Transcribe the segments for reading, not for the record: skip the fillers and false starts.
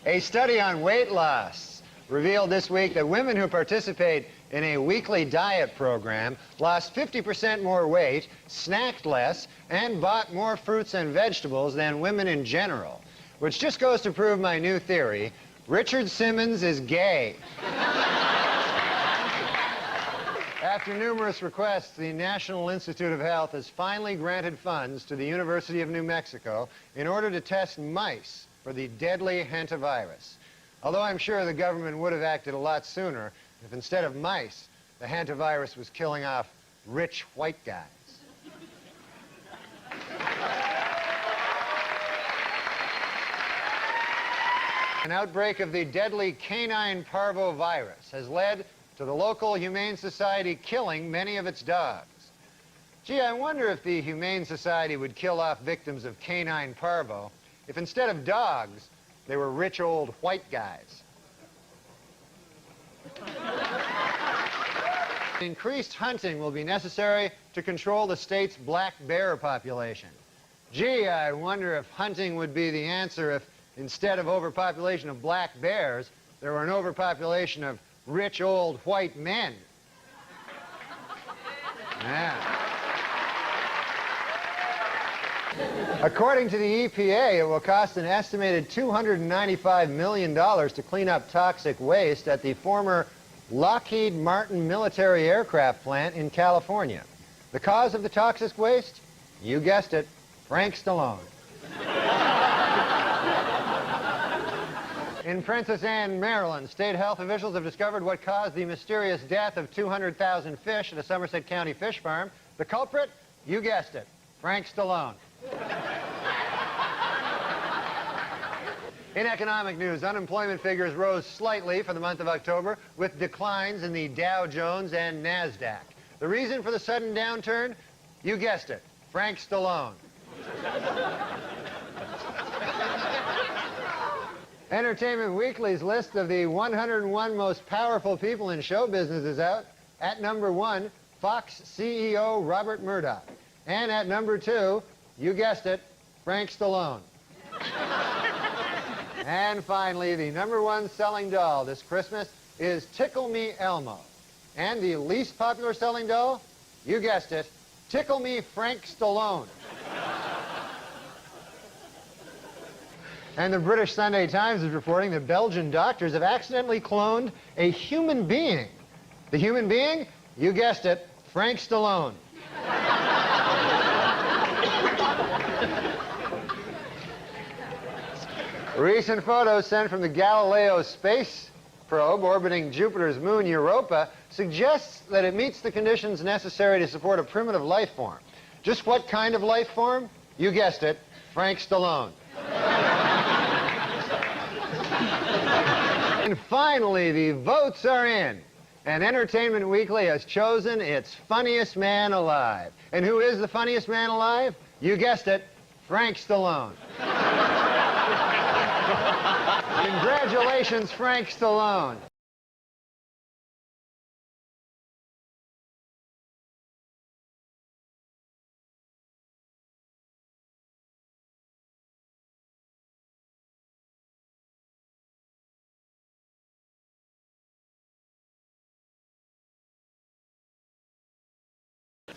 A study on weight loss revealed this week that women who participate in a weekly diet program lost 50% more weight, snacked less, and bought more fruits and vegetables than women in general, which just goes to prove my new theory: Richard Simmons is gay. After numerous requests, the National Institute of Health has finally granted funds to the University of New Mexico in order to test mice for the deadly hantavirus. Although I'm sure the government would have acted a lot sooner if instead of mice, the hantavirus was killing off rich white guys. An outbreak of the deadly canine parvovirus has led to the local Humane Society killing many of its dogs. Gee, I wonder if the Humane Society would kill off victims of canine parvo if instead of dogs, they were rich old white guys. Increased hunting will be necessary to control the state's black bear population. Gee, I wonder if hunting would be the answer if instead of overpopulation of black bears, there were an overpopulation of rich old white men. Yeah. According to the EPA, it will cost an estimated $295 million to clean up toxic waste at the former Lockheed Martin military aircraft plant in California. The cause of the toxic waste? You guessed it, Frank Stallone. In Princess Anne, Maryland, state health officials have discovered what caused the mysterious death of 200,000 fish at a Somerset County fish farm. The culprit? You guessed it, Frank Stallone. In economic news, unemployment figures rose slightly for the month of October, with declines in the Dow Jones and NASDAQ. The reason for the sudden downturn? You guessed it, Frank Stallone. Entertainment Weekly's list of the 101 most powerful people in show business is out. At number 1, Fox CEO Robert Murdoch. And at number 2, you guessed it, Frank Stallone. And finally, the #1 selling doll this Christmas is Tickle Me Elmo. And the least popular selling doll? You guessed it, Tickle Me Frank Stallone. And the British Sunday Times is reporting that Belgian doctors have accidentally cloned a human being. The human being? You guessed it, Frank Stallone. Recent photos sent from the Galileo space probe orbiting Jupiter's moon Europa suggests that it meets the conditions necessary to support a primitive life form. Just what kind of life form? You guessed it, Frank Stallone. And finally, the votes are in. And Entertainment Weekly has chosen its funniest man alive. And who is the funniest man alive? You guessed it, Frank Stallone. Congratulations, Frank Stallone.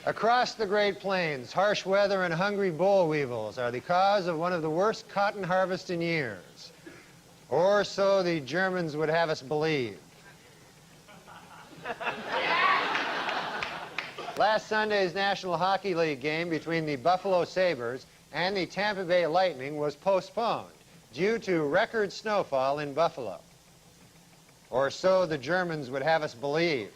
Across the Great Plains, harsh weather and hungry boll weevils are the cause of one of the worst cotton harvests in years. Or so the Germans would have us believe. Last Sunday's National Hockey League game between the Buffalo Sabres and the Tampa Bay Lightning was postponed due to record snowfall in Buffalo. Or so the Germans would have us believe.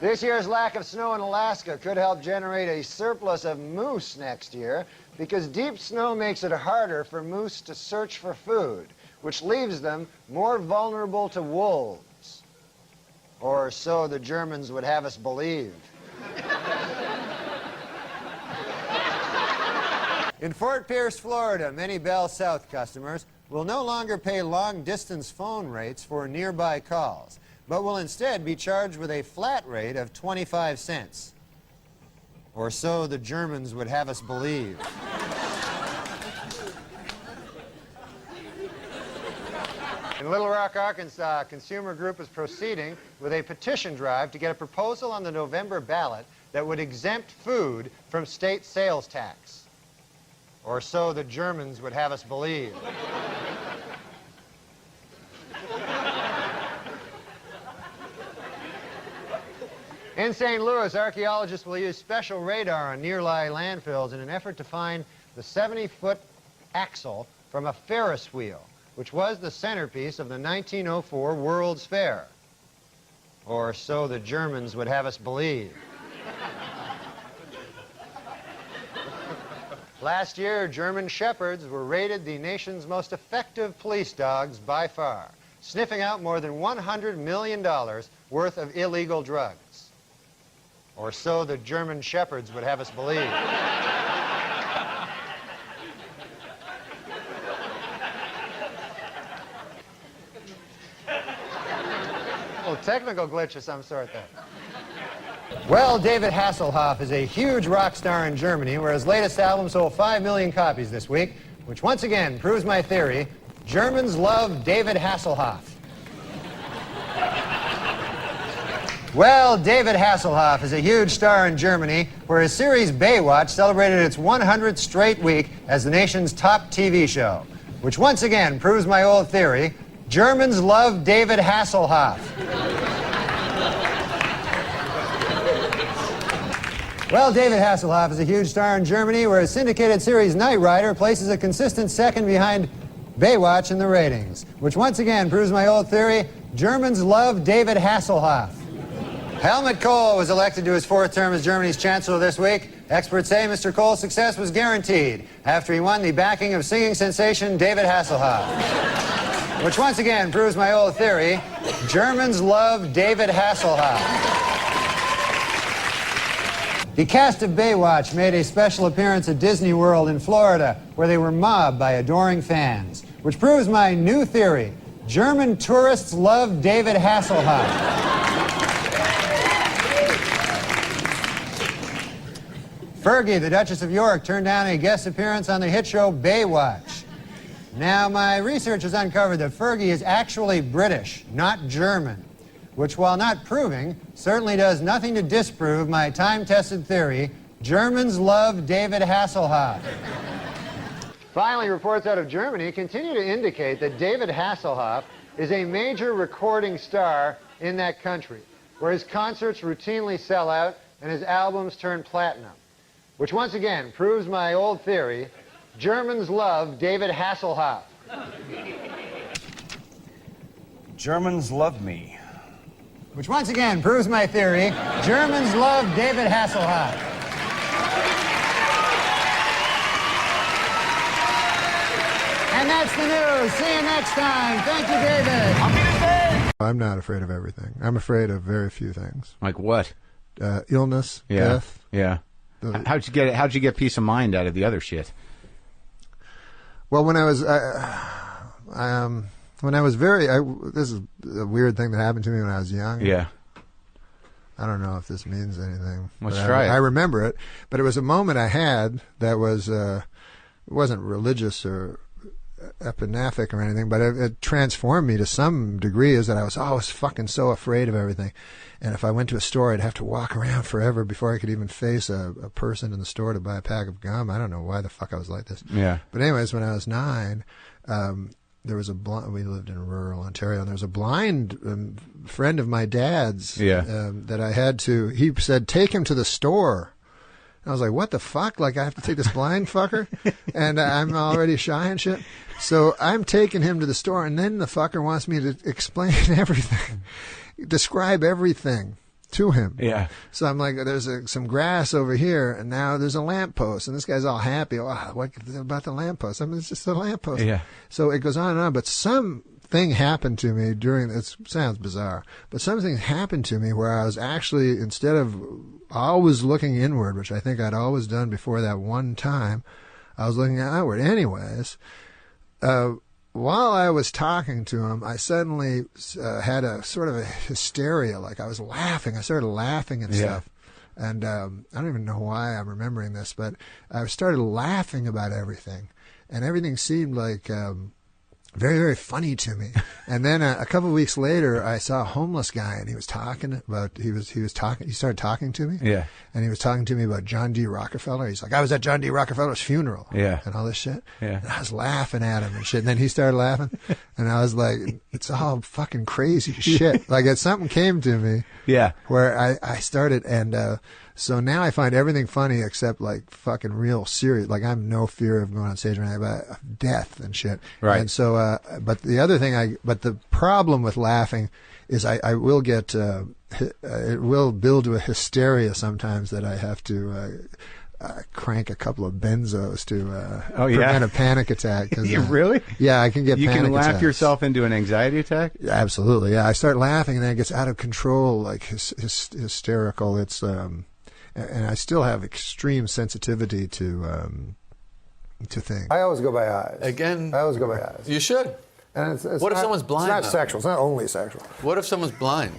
This year's lack of snow in Alaska could help generate a surplus of moose next year, because deep snow makes it harder for moose to search for food, which leaves them more vulnerable to wolves. Or so the Germans would have us believe. In Fort Pierce, Florida, many Bell South customers will no longer pay long-distance phone rates for nearby calls, but will instead be charged with a flat rate of 25 cents. Or so the Germans would have us believe. In Little Rock, Arkansas, a consumer group is proceeding with a petition drive to get a proposal on the November ballot that would exempt food from state sales tax. Or so the Germans would have us believe. In St. Louis, archaeologists will use special radar on nearby landfills in an effort to find the 70-foot axle from a Ferris wheel, which was the centerpiece of the 1904 World's Fair. Or so the Germans would have us believe. Last year, German shepherds were rated the nation's most effective police dogs by far, sniffing out more than $100 million worth of illegal drugs. Or so the German shepherds would have us believe. Technical glitch of some sort there. Well, David Hasselhoff is a huge rock star in Germany, where his latest album sold 5 million copies this week, which once again proves my theory: Germans love David Hasselhoff. Well, David Hasselhoff is a huge star in Germany, where his series Baywatch celebrated its 100th straight week as the nation's top TV show, which once again proves my old theory: Germans love David Hasselhoff. Well, David Hasselhoff is a huge star in Germany, where his syndicated series Knight Rider places a consistent second behind Baywatch in the ratings, which once again proves my old theory: Germans love David Hasselhoff. Helmut Kohl was elected to his fourth term as Germany's chancellor this week. Experts say Mr. Kohl's success was guaranteed after he won the backing of singing sensation David Hasselhoff. Which once again proves my old theory: Germans love David Hasselhoff. The cast of Baywatch made a special appearance at Disney World in Florida, where they were mobbed by adoring fans, which proves my new theory: German tourists love David Hasselhoff. Fergie, the Duchess of York, turned down a guest appearance on the hit show Baywatch. Now, my research has uncovered that Fergie is actually British, not German, which, while not proving, certainly does nothing to disprove my time-tested theory: Germans love David Hasselhoff. Finally, reports out of Germany continue to indicate that David Hasselhoff is a major recording star in that country, where his concerts routinely sell out and his albums turn platinum, which once again proves my old theory: Germans love David Hasselhoff. Germans love me. Which once again proves my theory: Germans love David Hasselhoff. And that's the news. See you next time. Thank you, David. I'm not afraid of everything. I'm afraid of very few things. Like what? Illness, death. Yeah. How'd you get peace of mind out of the other shit? Well, when I was this is a weird thing that happened to me when I was young. Yeah. I don't know if this means anything. Let's try it. I remember it, but it was a moment I had that was it wasn't religious or epinaphic or anything, but it transformed me to some degree. Is that I was fucking so afraid of everything, and if I went to a store, I'd have to walk around forever before I could even face a person in the store to buy a pack of gum. I don't know why the fuck I was like this. Yeah. But anyways, when I was 9, there was we lived in rural Ontario, and there was a blind friend of my dad's that I had to. He said, "Take him to the store." I was like, what the fuck? Like, I have to take this blind fucker? And I'm already shy and shit. So I'm taking him to the store, and then the fucker wants me to explain everything, describe everything to him. Yeah. So I'm like, there's some grass over here, and now there's a lamppost, and this guy's all happy. Oh, what about the lamppost? I mean, it's just a lamppost. Yeah. So it goes on and on, but something happened to me during, it sounds bizarre, but something happened to me where I was actually, instead of always looking inward, which I think I'd always done before that one time, I was looking outward. Anyways, while I was talking to him, I suddenly had a sort of a hysteria, like I was laughing. I started laughing and stuff. And I don't even know why I'm remembering this, but I started laughing about everything, and everything seemed like very, very funny to me. And then a couple of weeks later, I saw a homeless guy, and he was talking about he started talking to me. Yeah. And he was talking to me about John D. Rockefeller. He's like, I was at John D. Rockefeller's funeral. Yeah. And all this shit. Yeah. And I was laughing at him and shit. And then he started laughing, and I was like, it's all fucking crazy shit. Like something came to me. Yeah. Where I started, and so now I find everything funny except like fucking real serious. Like I'm no fear of going on stage or anything, but death and shit. Right. And so, but the other thing but the problem with laughing is I will get, it will build to a hysteria sometimes that I have to, crank a couple of benzos to prevent a panic attack. You really? Yeah, I can get You panic can laugh attacks. yourself into an anxiety attack? Absolutely, yeah. I start laughing and then it gets out of control, like hysterical. It's and I still have extreme sensitivity to things. I always go by eyes. Again, I always go by eyes. you should. And it's What if not- someone's blind, It's not though? sexual. It's not only sexual. What if someone's blind?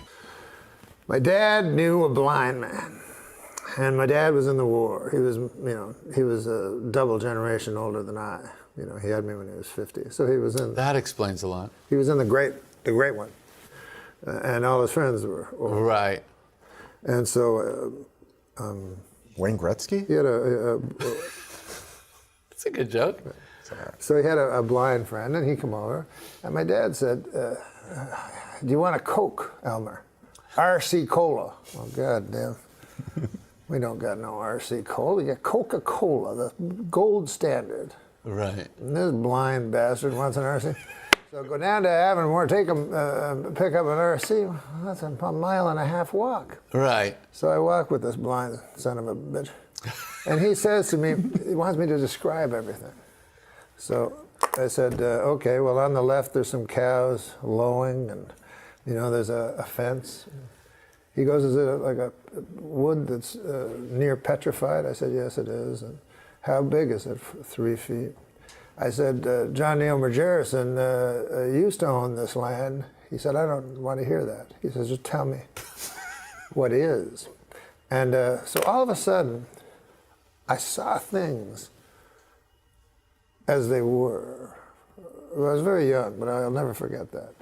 My dad knew a blind man, and my dad was in the war. He was a double generation older than I. He had me when he was 50, so he was in. That explains a lot. He was in the great one, and all his friends were old. Right. And so Wayne Gretzky? he had a It's a good joke. So he had a blind friend, and he come over, and my dad said, "Do you want a Coke, Elmer? RC Cola." Oh, God damn. We don't got no RC Cola. We got Coca-Cola, the gold standard. Right. And this blind bastard wants an RC. So go down to Avonmore, pick up an RC. Well, that's a 1.5 mile walk. Right. So I walk with this blind son of a bitch. And he says to me, he wants me to describe everything. So I said, okay, well, on the left there's some cows lowing, and there's a fence. He goes, is it like a wood that's near petrified? I said, yes, it is. And how big is it? 3 feet. I said, John Neil Margerison used to own this land. He said, I don't want to hear that. He says, just tell me what is. And so all of a sudden, I saw things as they were. I was very young, but I'll never forget that.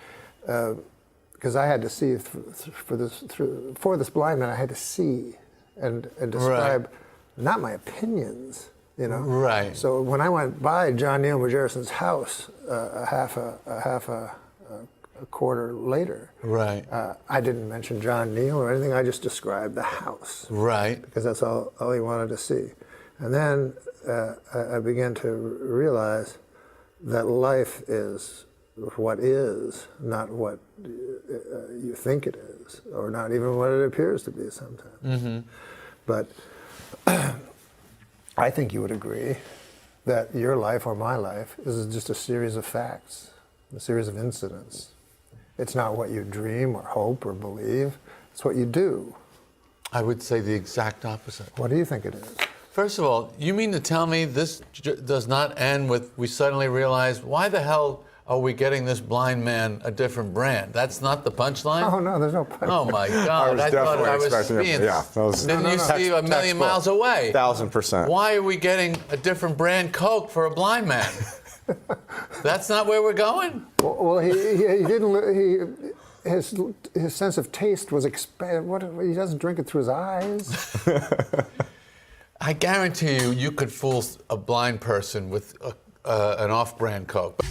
Because I had to see for this blind man, I had to see and describe not my opinions, Right. So when I went by John Neil Margerison's house a half a quarter later, Right. I didn't mention John Neil or anything. I just described the house, Right. because that's all he wanted to see. And then I began to realize that life is what is, not what you think it is, or not even what it appears to be sometimes. Mm-hmm. But I think you would agree that your life or my life is just a series of facts, a series of incidents. It's not what you dream or hope or believe, it's what you do. I would say the exact opposite. What do you think it is? First of all, you mean to tell me this does not end with we suddenly realize, why the hell are we getting this blind man a different brand? That's not the punchline? Oh, no, there's no punchline. Oh, my God. I thought I was expecting being... it. Yeah, that was Didn't you see a million textbook. miles away? 1,000%. Why are we getting a different brand Coke for a blind man? That's not where we're going? Well, he didn't. His sense of taste was expanded. He doesn't drink it through his eyes. I guarantee you could fool a blind person with an off-brand Coke.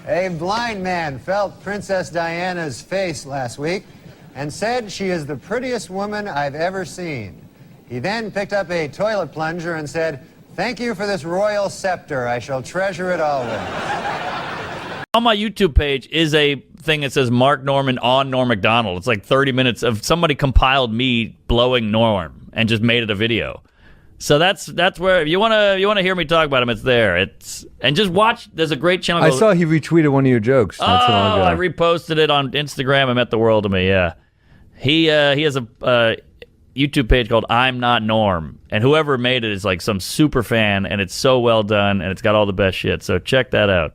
A blind man felt Princess Diana's face last week and said she is the prettiest woman I've ever seen. He then picked up a toilet plunger and said, Thank you for this royal scepter. I shall treasure it always. On my YouTube page is a thing that says Mark Norman on Norm Macdonald. It's like 30 minutes of somebody compiled me blowing Norm and just made it a video. So that's where if you wanna hear me talk about him, it's there. And just watch. There's a great channel. I saw he retweeted one of your jokes not so long ago. I reposted it on Instagram. It meant the world to me. Yeah, he has a YouTube page called I'm Not Norm, and whoever made it is like some super fan, and it's so well done, and it's got all the best shit. So check that out.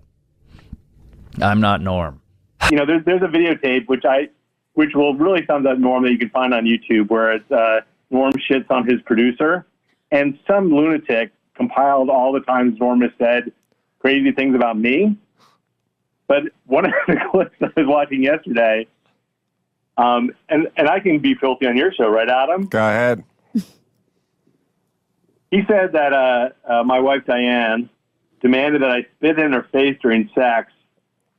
I'm Not Norm. You know, there's a videotape which will really sums up Norm that you can find on YouTube, where it's Norm shits on his producer. And some lunatic compiled all the times Norm has said crazy things about me. But one of the clips I was watching yesterday, and I can be filthy on your show, right, Adam? Go ahead. He said that my wife, Diane, demanded that I spit in her face during sex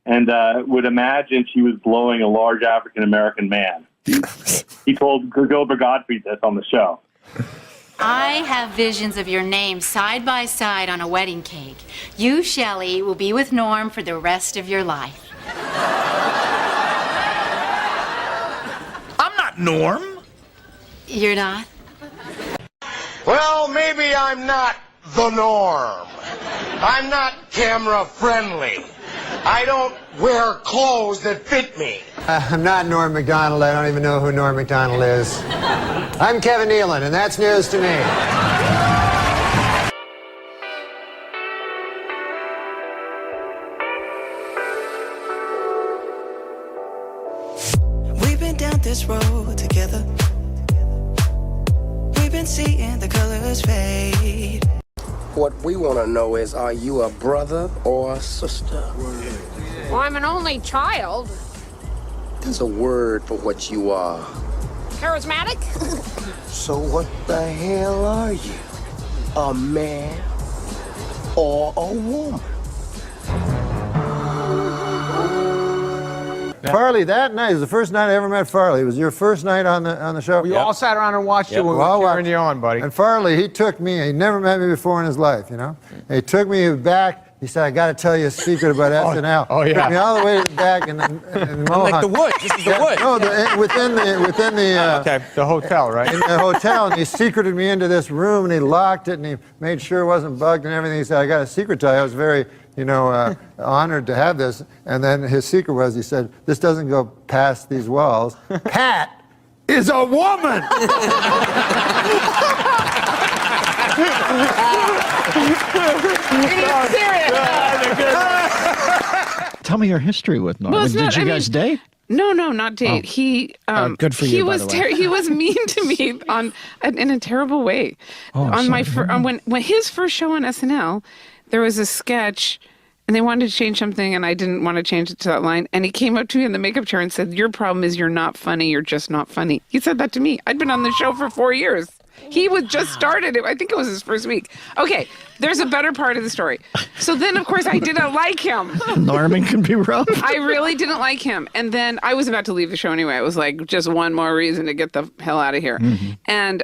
and would imagine she was blowing a large African-American man. He told Gilbert Gottfried this on the show. I have visions of your name side by side on a wedding cake. You, Shelley, will be with Norm for the rest of your life. I'm not Norm. You're not? Well, maybe I'm not the norm. I'm not camera friendly. I don't wear clothes that fit me. I'm not Norm Macdonald. I don't even know who Norm Macdonald is. I'm Kevin Nealon, and that's news to me. We've been down this road together. We've been seeing the colors fade. What we want to know is, are you a brother or a sister? Well, I'm an only child. There's a word for what you are. Charismatic? So what the hell are you? A man or a woman? Farley, that night was the first night I ever met Farley. It was your first night on the show. We all sat around and watched you when we were cheering you on, buddy. And Farley, he took me. He never met me before in his life, you know. He took me back. He said, "I got to tell you a secret about SNL." Oh yeah. Took me all the way to the back and Mohawk. Like the woods. This is the woods. No, within the. Okay, the hotel, right? In the hotel, and he secreted me into this room, and he locked it, and he made sure it wasn't bugged and everything. He said, "I got a secret to tell you." I was very, honored to have this. And then his secret was, he said, "This doesn't go past these walls." Pat is a woman. Tell me your history with Norm. Well, Did you guys date? No, not date. Oh. He good for you, by the way. He was mean to me in a terrible way. Oh, on my when his first show on SNL, there was a sketch, and they wanted to change something, and I didn't want to change it to that line. And he came up to me in the makeup chair and said, "Your problem is you're not funny. You're just not funny." He said that to me. I'd been on the show for 4 years. He was just started it. I think it was his first week. Okay, there's a better part of the story. So then, of course, I didn't like him. Norman can be rough. I really didn't like him. And then I was about to leave the show anyway. It was like just one more reason to get the hell out of here. Mm-hmm. And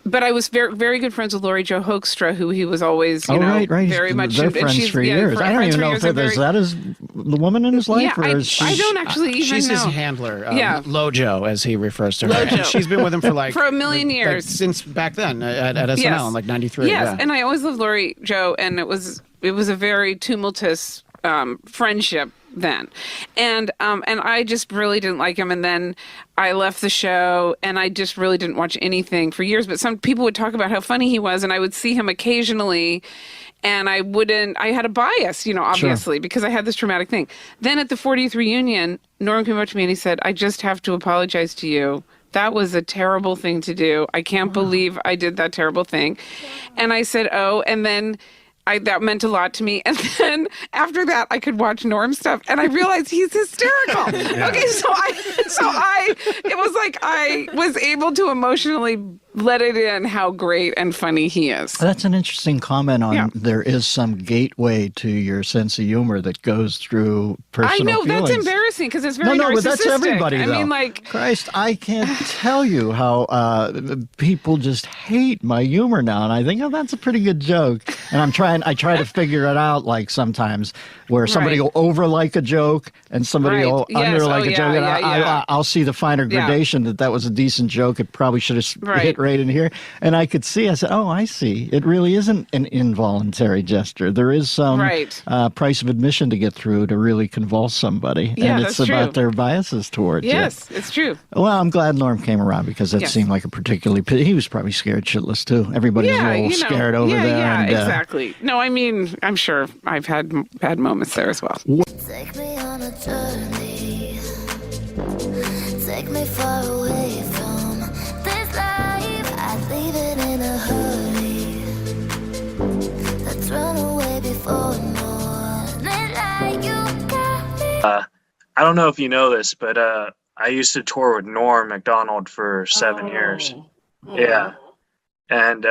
but I was very, very good friends with Laurie Jo Hoekstra, who he was always, right. very much. They're friends for years. I don't even know if is that the woman in his life? Yeah, or is I don't actually even she's know. She's his handler, Lojo, as he refers to her. Lojo. And she's been with him for for a million years. Since back then at SNL in like 93. Yes, yeah. and I always loved Laurie Jo, and it was a very tumultuous friendship then, and I just really didn't like him. And then I left the show, and I just really didn't watch anything for years. But some people would talk about how funny he was, and I would see him occasionally, and I had a bias, obviously, Sure. because I had this traumatic thing. Then at the 40th reunion, Norm came up to me and he said, "I just have to apologize to you. That was a terrible thing to do. I can't believe I did that terrible thing." And I said, "Oh," and then that meant a lot to me. And then after that, I could watch Norm stuff, and I realized he's hysterical. Yeah. Okay, so it was like I was able to emotionally let it in how great and funny he is. That's an interesting comment on there is some gateway to your sense of humor that goes through personal I know, feelings. that's embarrassing because it's very narcissistic. But that's everybody, though. I mean, like... Christ, I can't tell you how people just hate my humor now. And I think, oh, that's a pretty good joke. And I try to figure it out, like, sometimes, where somebody will over-like a joke and somebody will under-like a joke. And I'll see the finer gradation that was a decent joke. It probably should have hit right in here. And I could see, I said, oh, I see. It really isn't an involuntary gesture. There is some price of admission to get through to really convulse somebody. Yeah, and it's about their biases towards you. Yes, it's true. Well, I'm glad Norm came around because it seemed like a particularly... He was probably scared shitless, too. Everybody's a little scared over there. Yeah, exactly. No, I mean, I'm sure I've had bad moments there as well. Take me on a journey. Take me far away from this life. I'd leave it in a hurry. Let's run away before morning light. You got me. I don't know if you know this, but I used to tour with Norm Macdonald for 7 years. Yeah. And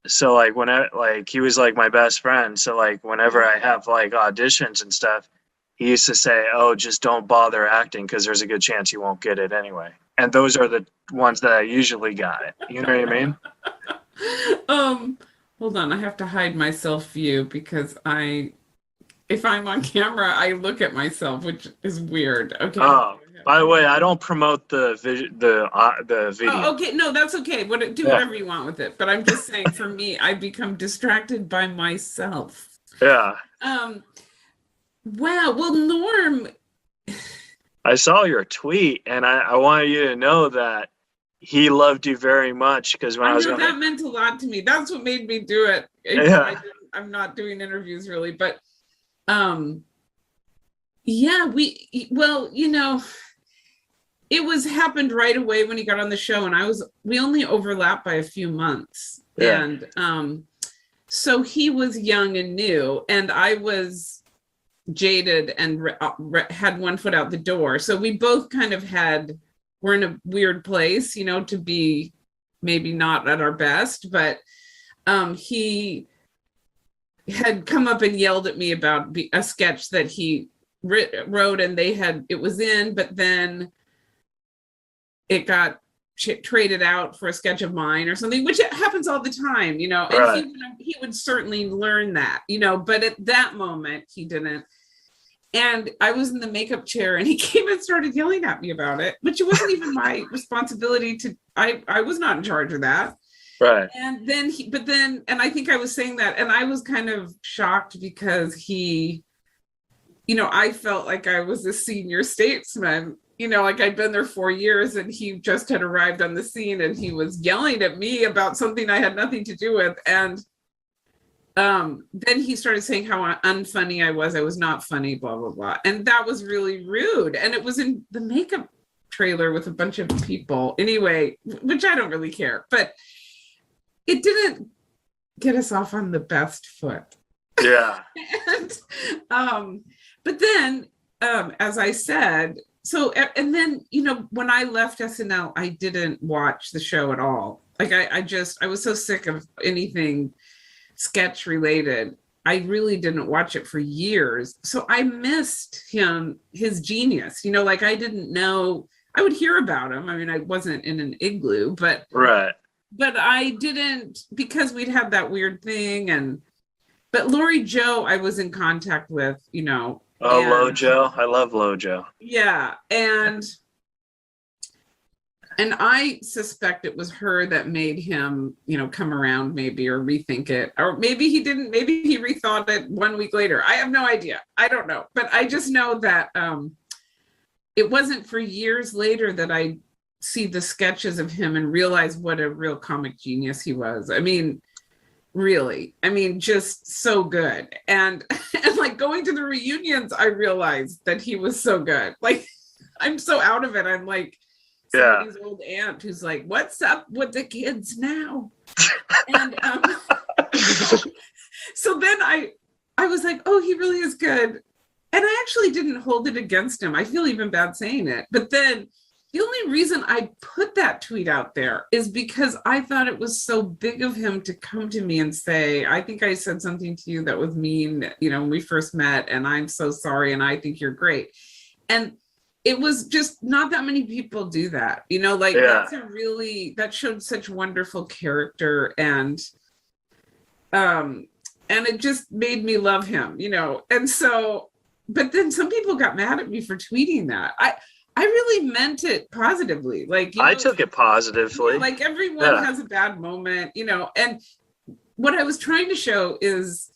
so like whenever, like, he was like my best friend, so like whenever I have like auditions and stuff, he used to say, oh, just don't bother acting because there's a good chance you won't get it anyway. And those are the ones that I usually got it. You know what I mean? Hold on, I have to hide my self view because if I'm on camera, I look at myself, which is weird. Okay. Oh, by the way, I don't promote the video. Oh, okay, no, that's okay. Do whatever you want with it. But I'm just saying, for me, I become distracted by myself. Yeah. Wow. Well, Norm. I saw your tweet, and I wanted you to know that he loved you very much because when I was that meant a lot to me. That's what made me do it. I'm not doing interviews really, but it happened right away when he got on the show, and we only overlapped by a few months. Yeah. And so he was young and new, and I was jaded and had one foot out the door. So we both kind of we're in a weird place, to be maybe not at our best, but he had come up and yelled at me about a sketch that he wrote, and it was in, but then it got traded out for a sketch of mine or something, which happens all the time, and he would certainly learn that, but at that moment he didn't. And I was in the makeup chair, and he came and started yelling at me about it, which it wasn't even my responsibility I was not in charge of that. Right. And then and I think I was saying that, and I was kind of shocked because he, I felt like I was a senior statesman, like I'd been there 4 years, and he just had arrived on the scene, and he was yelling at me about something I had nothing to do with. And then he started saying how unfunny I was not funny, blah, blah, blah. And that was really rude. And it was in the makeup trailer with a bunch of people anyway, which I don't really care, but it didn't get us off on the best foot. Yeah. But then, as I said, and then, when I left SNL, I didn't watch the show at all. Like I was so sick of anything sketch related. I really didn't watch it for years. So I missed his genius, like I didn't know. I would hear about him. I mean, I wasn't in an igloo, but I didn't, because we'd had that weird thing. But Lori Joe, I was in contact with, Oh, Lojo. I love Lojo. Yeah. And I suspect it was her that made him, come around maybe, or rethink it. Or maybe he didn't, maybe he rethought it 1 week later. I have no idea. I don't know. But I just know that it wasn't for years later that I see the sketches of him and realize what a real comic genius he was. I mean, really. I mean, just so good. And like going to the reunions, I realized that he was so good. Like, I'm so out of it. I'm like, somebody's old aunt who's like, what's up with the kids now? And so then I was like, oh, he really is good. And I actually didn't hold it against him. I feel even bad saying it. But then The only reason I put that tweet out there is because I thought it was so big of him to come to me and say, I think I said something to you that was mean, when we first met, and I'm so sorry, and I think you're great. And it was just not that many people do that, that showed such wonderful character, and it just made me love him, and so, but then some people got mad at me for tweeting that. I really meant it positively. I took it positively. Everyone has a bad moment, and what I was trying to show is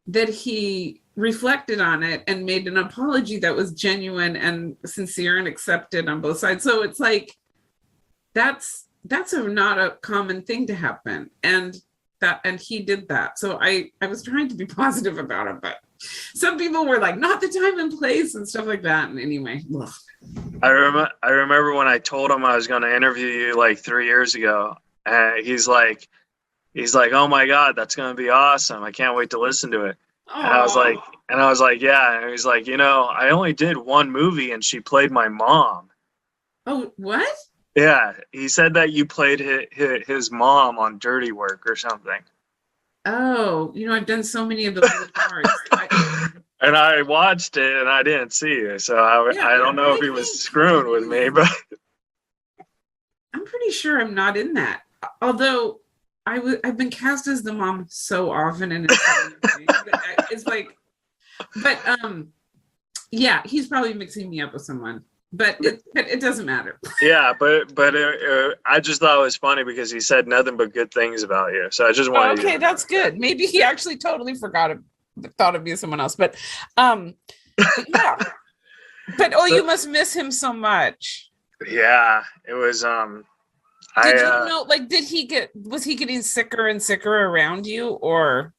that he reflected on it and made an apology that was genuine and sincere and accepted on both sides. So it's that's not a common thing to happen. And he did that. So I was trying to be positive about it, but some people were like, not the time and place and stuff like that. And anyway, ugh. I remember when I told him I was going to interview you 3 years ago, and he's like, oh my God, that's going to be awesome. I can't wait to listen to it. And I was like, yeah. And he's like, I only did one movie and she played my mom. Oh, what? Yeah. He said that you played his mom on Dirty Work or something. Oh, I've done so many of those parts. And I watched it and I didn't see you. So I don't know if he was screwing with me, but I'm pretty sure I'm not in that. Although I've been cast as the mom so often, and it's yeah, he's probably mixing me up with someone, but it doesn't matter. Yeah, but I just thought it was funny because he said nothing but good things about you. So I just wanted. Okay, that's good. Maybe he actually totally thought of me as someone else, but yeah. But you must miss him so much. Yeah, it was. Did you know? Was he getting sicker and sicker around you, or?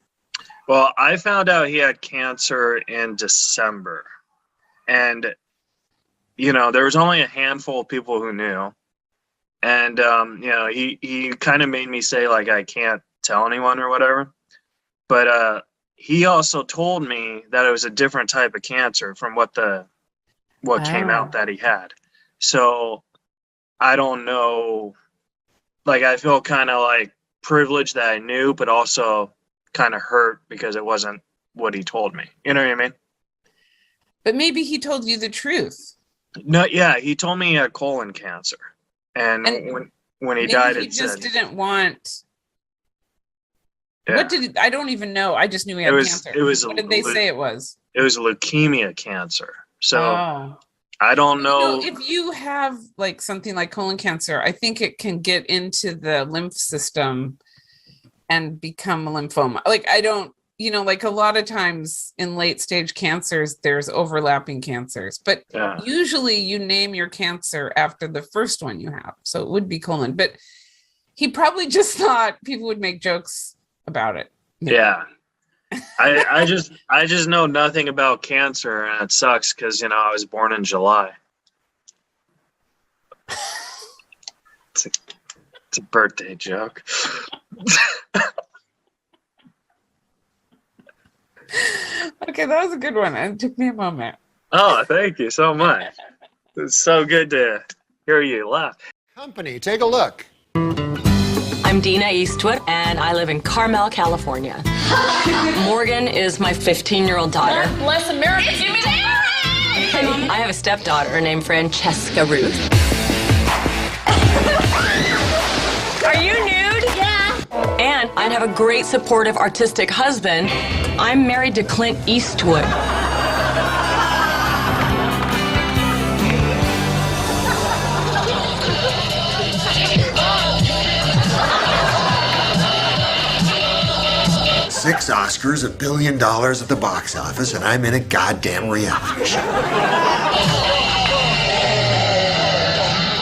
Well, I found out he had cancer in December, and there was only a handful of people who knew, and he kind of made me say I can't tell anyone or whatever, but he also told me that it was a different type of cancer from what came out that he had, so I don't know. I feel kind of privileged that I knew, but also kind of hurt because it wasn't what he told me. You know what I mean? But maybe he told you the truth. No, yeah, he told me he had colon cancer, and when he died, he just didn't want. Yeah. What did I don't even know. I just knew he had cancer. What did they say it was? It was leukemia cancer. So. I don't know. If you have something like colon cancer, I think it can get into the lymph system and become a lymphoma. I don't, a lot of times in late stage cancers, there's overlapping cancers, but usually you name your cancer after the first one you have. So it would be colon, but he probably just thought people would make jokes about it. Yeah. I just know nothing about cancer, and it sucks because I was born in July. It's a birthday joke. Okay, that was a good one. It took me a moment. Oh, thank you so much. It's so good to hear you laugh. Company, take a look. I'm Dina Eastwood, and I live in Carmel, California. Morgan is my 15-year-old daughter. God bless America. Give me that. I have a stepdaughter named Francesca Ruth. Are you nude? Yeah. And I have a great supportive artistic husband. I'm married to Clint Eastwood. Six Oscars, $1 billion at the box office, and I'm in a goddamn reality show.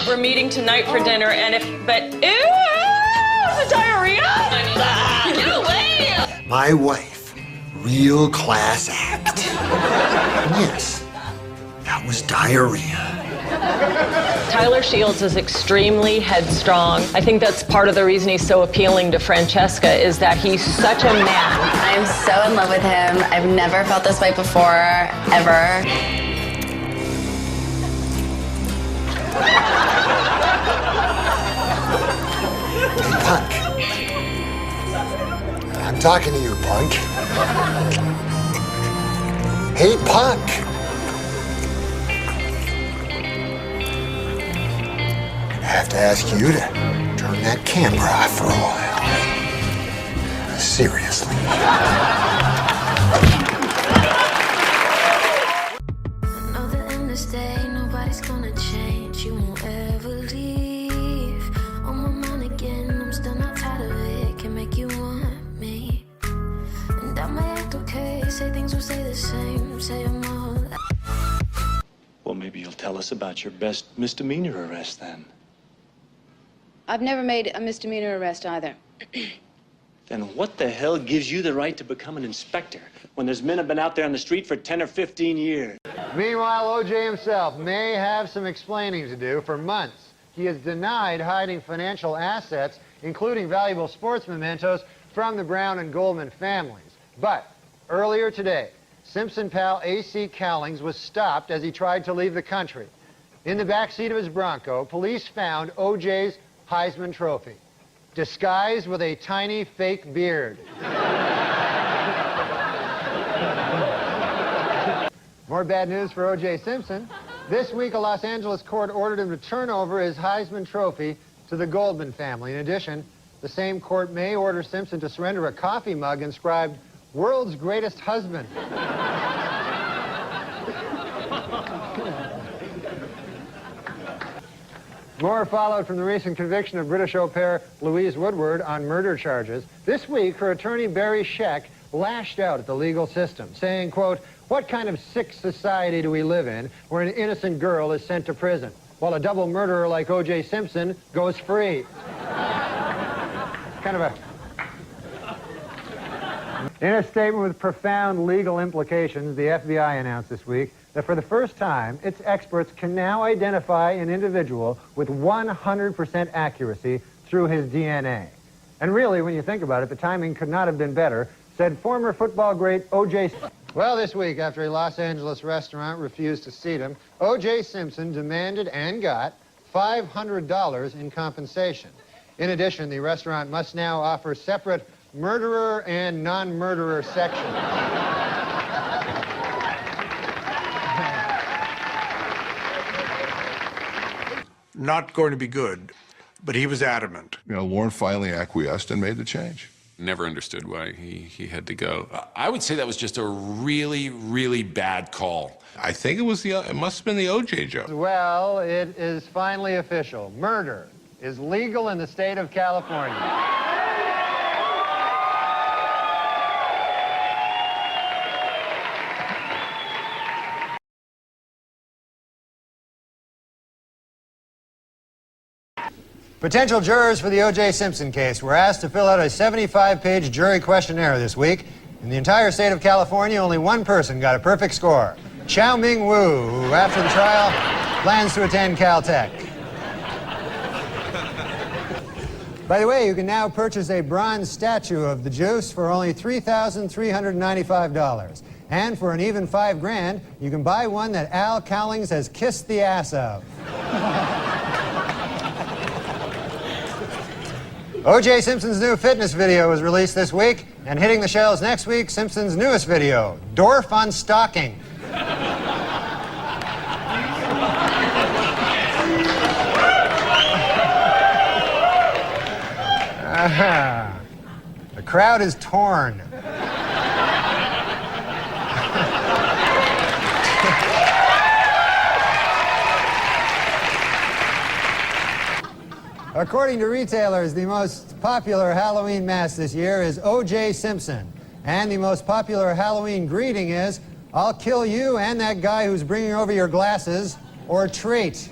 We're meeting tonight for dinner, and ew, the diarrhea! Get away! My wife, real class act. And yes, that was diarrhea. Tyler Shields is extremely headstrong. I think that's part of the reason he's so appealing to Francesca is that he's such a man. I'm so in love with him. I've never felt this way before, ever. Talking to you, punk. Hey, punk. I have to ask you to turn that camera off for a while. Seriously. Know the end is day, nobody's gonna change. You won't ever leave. On my mind again, I'm still not tired of it. Can make you want me. And I may act okay, say things will stay the same. Say I'm all. Well, maybe you'll tell us about your best misdemeanor arrest then. I've never made a misdemeanor arrest either. Then what the hell gives you the right to become an inspector when there's men have been out there on the street for 10 or 15 years? Meanwhile, O.J. himself may have some explaining to do. For months, he has denied hiding financial assets, including valuable sports mementos, from the Brown and Goldman families. But earlier today, Simpson pal A.C. Cowlings was stopped as he tried to leave the country. In the backseat of his Bronco, police found O.J.'s Heisman Trophy, disguised with a tiny fake beard. More bad news for O.J. Simpson. This week, a Los Angeles court ordered him to turn over his Heisman Trophy to the Goldman family. In addition, the same court may order Simpson to surrender a coffee mug inscribed, "World's Greatest Husband." More followed from the recent conviction of British au pair Louise Woodward on murder charges. This week, her attorney Barry Scheck lashed out at the legal system, saying, quote, "What kind of sick society do we live in where an innocent girl is sent to prison, while a double murderer like O.J. Simpson goes free?" Kind of a... In a statement with profound legal implications, the FBI announced this week that for the first time, its experts can now identify an individual with 100% accuracy through his DNA. And really, when you think about it, the timing could not have been better, said former football great O.J. Well, this week, after a Los Angeles restaurant refused to seat him, O.J. Simpson demanded and got $500 in compensation. In addition, the restaurant must now offer separate murderer and non-murderer sections. Not going to be good, but he was adamant. You know, Warren finally acquiesced and made the change. Never understood why he had to go. I would say that was just a really, really bad call. I think it was it must have been the O.J. joke. Well, it is finally official. Murder is legal in the state of California. Potential jurors for the O.J. Simpson case were asked to fill out a 75-page jury questionnaire this week. In the entire state of California, only one person got a perfect score. Chow Ming Wu, who after the trial plans to attend Caltech. By the way, you can now purchase a bronze statue of the Juice for only $3,395. And for an even $5,000, you can buy one that Al Cowlings has kissed the ass of. O.J. Simpson's new fitness video was released this week, and hitting the shelves next week, Simpson's newest video, Dorf on Stalking. The crowd is torn. According to retailers, the most popular Halloween mask this year is O.J. Simpson. And the most popular Halloween greeting is, "I'll kill you and that guy who's bringing over your glasses," or treat.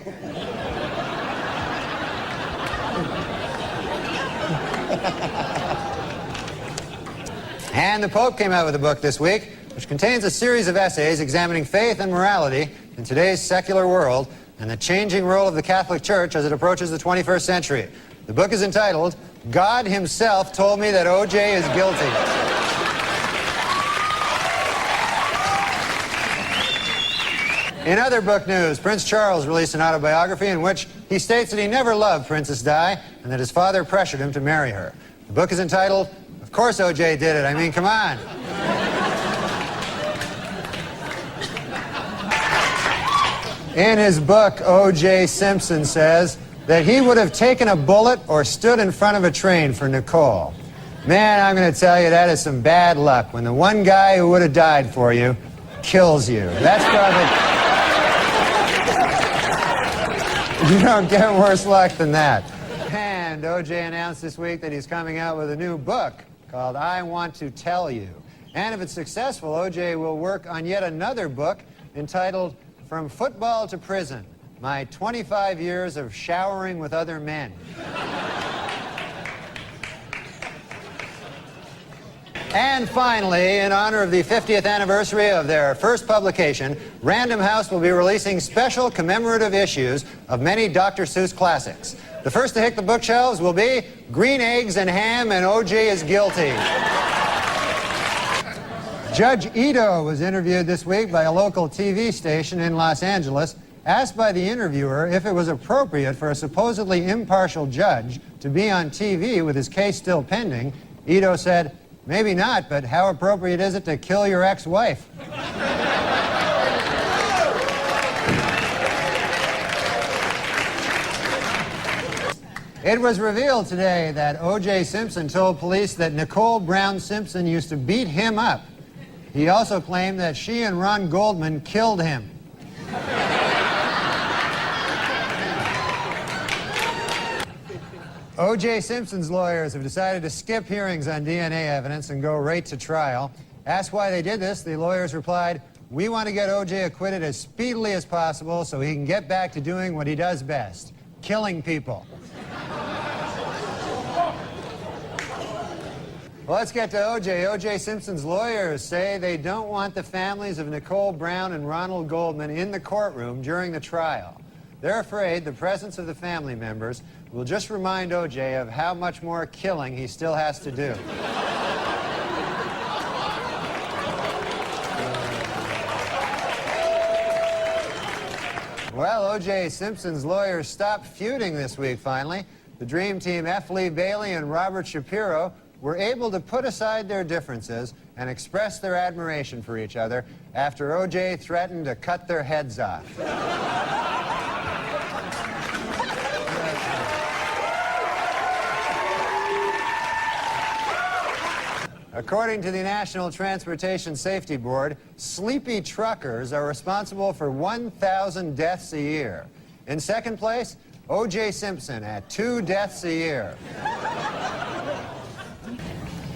And the Pope came out with a book this week, which contains a series of essays examining faith and morality in today's secular world and the changing role of the Catholic Church as it approaches the 21st century. The book is entitled, "God Himself Told Me That O.J. is Guilty." In other book news, Prince Charles released an autobiography in which he states that he never loved Princess Di and that his father pressured him to marry her. The book is entitled, "A Of course O.J. did it. I mean, come on. In his book, O.J. Simpson says that he would have taken a bullet or stood in front of a train for Nicole. Man, I'm going to tell you, that is some bad luck when the one guy who would have died for you kills you. That's probably... You don't get worse luck than that. And O.J. announced this week that he's coming out with a new book called I Want to Tell You. And if it's successful, O.J. will work on yet another book entitled From Football to Prison, My 25 Years of Showering with Other Men. And finally, in honor of the 50th anniversary of their first publication, Random House will be releasing special commemorative issues of many Dr. Seuss classics. The first to hit the bookshelves will be Green Eggs and Ham and O.J. is Guilty. Judge Ito was interviewed this week by a local TV station in Los Angeles. Asked by the interviewer if it was appropriate for a supposedly impartial judge to be on TV with his case still pending, Ito said, "Maybe not, but how appropriate is it to kill your ex-wife?" It was revealed today that O.J. Simpson told police that Nicole Brown Simpson used to beat him up. He also claimed that she and Ron Goldman killed him. O.J. Simpson's lawyers have decided to skip hearings on DNA evidence and go right to trial. Asked why they did this, the lawyers replied, "We want to get O.J. acquitted as speedily as possible so he can get back to doing what he does best, killing people." Well, let's get to O.J. O.J. Simpson's lawyers say they don't want the families of Nicole Brown and Ronald Goldman in the courtroom during the trial. They're afraid the presence of the family members will just remind O.J. of how much more killing he still has to do. Well, O.J. Simpson's lawyers stopped feuding this week, finally. The Dream Team, F. Lee Bailey and Robert Shapiro, were able to put aside their differences and express their admiration for each other after O.J. threatened to cut their heads off. According to the National Transportation Safety Board, sleepy truckers are responsible for 1,000 deaths a year. In second place, O.J. Simpson at 2 deaths a year.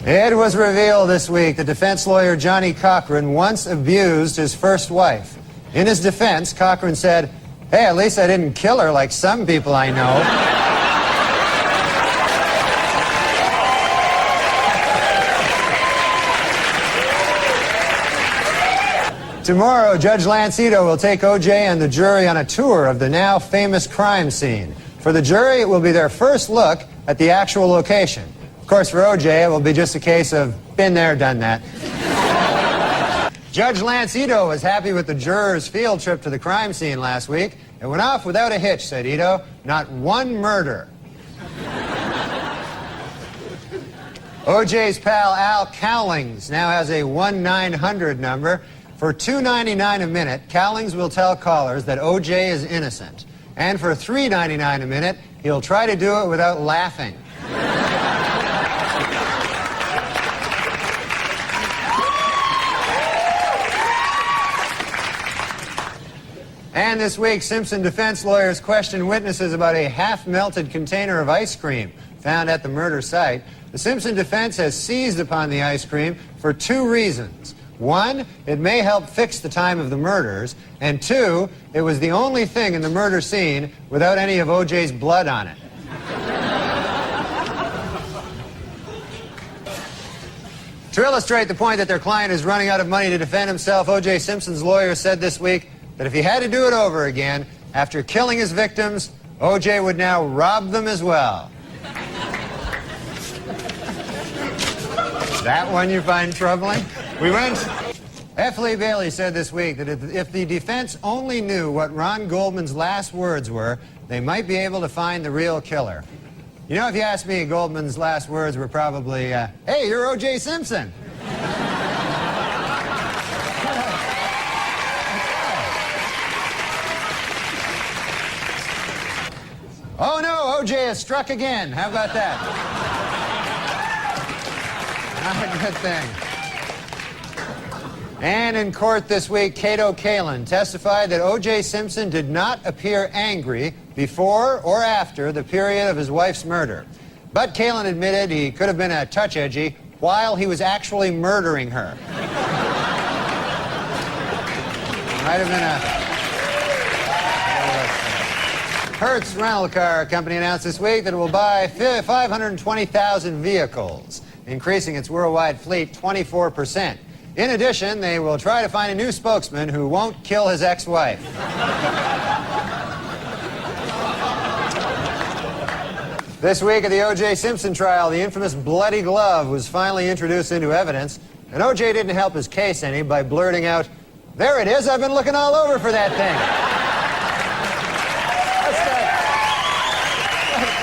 It was revealed this week that defense lawyer Johnny Cochran once abused his first wife. In his defense, Cochran said, "Hey, at least I didn't kill her like some people I know." Tomorrow, Judge Lance Ito will take O.J. and the jury on a tour of the now famous crime scene. For the jury, it will be their first look at the actual location. Of course, for O.J., it will be just a case of been there, done that. Judge Lance Ito was happy with the jurors' field trip to the crime scene last week. It went off without a hitch, said Ito. Not one murder. O.J.'s pal Al Cowlings now has a 1-900 number. For $2.99 a minute, Cowlings will tell callers that O.J. is innocent. And for $3.99 a minute, he'll try to do it without laughing. And this week, Simpson defense lawyers questioned witnesses about a half-melted container of ice cream found at the murder site. The Simpson defense has seized upon the ice cream for 2 reasons. 1, it may help fix the time of the murders, and 2, it was the only thing in the murder scene without any of O.J.'s blood on it. To illustrate the point that their client is running out of money to defend himself, O.J. Simpson's lawyer said this week that if he had to do it over again, after killing his victims, O.J. would now rob them as well. That one you find troubling? We went. F. Lee Bailey said this week that if the defense only knew what Ron Goldman's last words were, they might be able to find the real killer. You know, if you ask me, Goldman's last words were probably, hey, you're O.J. Simpson. Oh no, O.J. has struck again. How about that? Not a good thing. And in court this week, Cato Kalin testified that O.J. Simpson did not appear angry before or after the period of his wife's murder. But Kalin admitted he could have been a touch edgy while he was actually murdering her. Might have been a... Hertz Rental Car Company announced this week that it will buy 520,000 vehicles, increasing its worldwide fleet 24%. In addition, they will try to find a new spokesman who won't kill his ex-wife. This week at the O.J. Simpson trial, the infamous bloody glove was finally introduced into evidence, and O.J. didn't help his case any by blurting out, "There it is, I've been looking all over for that thing." That's that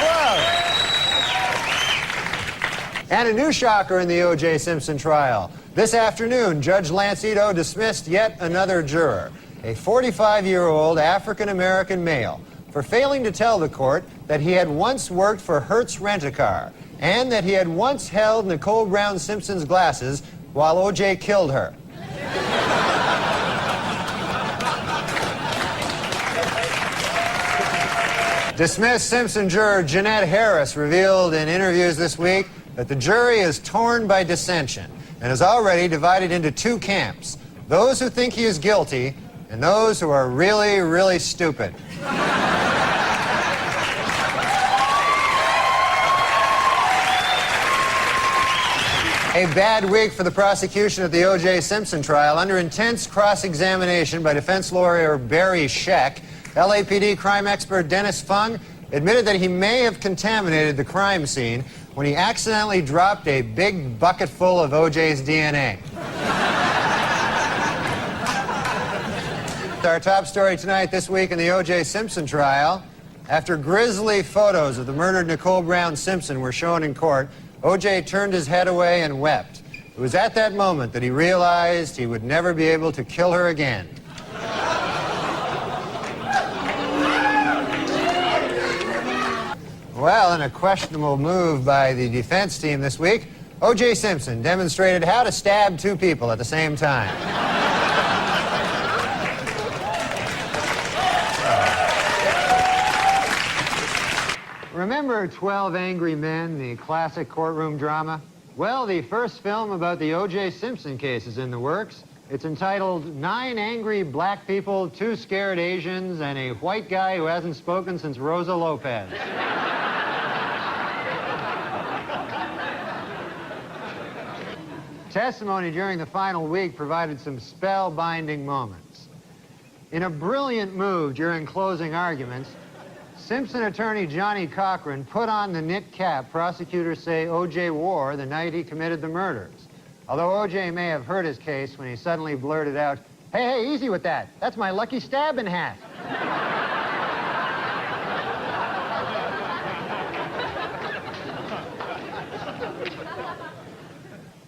glove. And a new shocker in the O.J. Simpson trial. This afternoon, Judge Lance Ito dismissed yet another juror, a 45-year-old African-American male, for failing to tell the court that he had once worked for Hertz Rent-A-Car and that he had once held Nicole Brown Simpson's glasses while O.J. killed her. Dismissed Simpson juror Jeanette Harris revealed in interviews this week that the jury is torn by dissension and is already divided into two camps, those who think he is guilty and those who are really, really stupid. A bad week for the prosecution at the O.J. Simpson trial. Under intense cross-examination by defense lawyer Barry Scheck, LAPD crime expert Dennis Fung admitted that he may have contaminated the crime scene when he accidentally dropped a big bucket full of O.J.'s DNA. Our top story tonight this week in the O.J. Simpson trial. After grisly photos of the murdered Nicole Brown Simpson were shown in court, O.J. turned his head away and wept. It was at that moment that he realized he would never be able to kill her again. Well, in a questionable move by the defense team this week, O.J. Simpson demonstrated how to stab two people at the same time. Remember 12 Angry Men, the classic courtroom drama? Well, the first film about the O.J. Simpson case is in the works. It's entitled 9 Angry Black People, 2 Scared Asians, and a White Guy Who Hasn't Spoken Since Rosa Lopez. Testimony during the final week provided some spellbinding moments. In a brilliant move during closing arguments, Simpson attorney Johnny Cochran put on the knit cap prosecutors say O.J. wore the night he committed the murders. Although O.J. may have hurt his case when he suddenly blurted out, "Hey, easy with that. That's my lucky stabbing hat."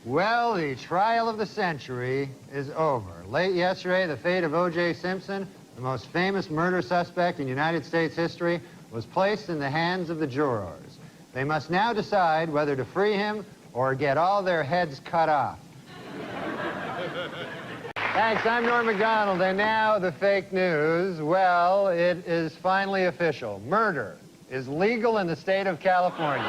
Well, the trial of the century is over. Late yesterday, the fate of O.J. Simpson, the most famous murder suspect in United States history, was placed in the hands of the jurors. They must now decide whether to free him or get all their heads cut off. Thanks, I'm Norm Macdonald, and now the fake news. Well, it is finally official. Murder is legal in the state of California.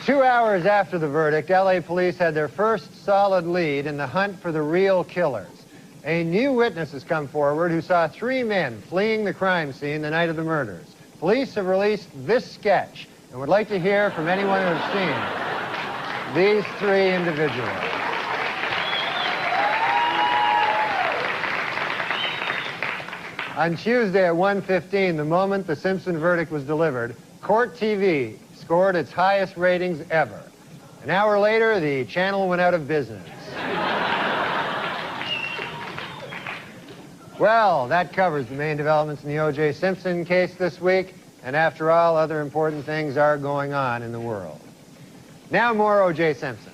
2 hours after the verdict, LA police had their first solid lead in the hunt for the real killers. A new witness has come forward who saw 3 men fleeing the crime scene the night of the murders. Police have released this sketch and would like to hear from anyone who has seen these 3 individuals. On Tuesday at 1:15, the moment the Simpson verdict was delivered, Court TV scored its highest ratings ever. An hour later, the channel went out of business. Well, that covers the main developments in the O.J. Simpson case this week. And after all, other important things are going on in the world. Now more O.J. Simpson.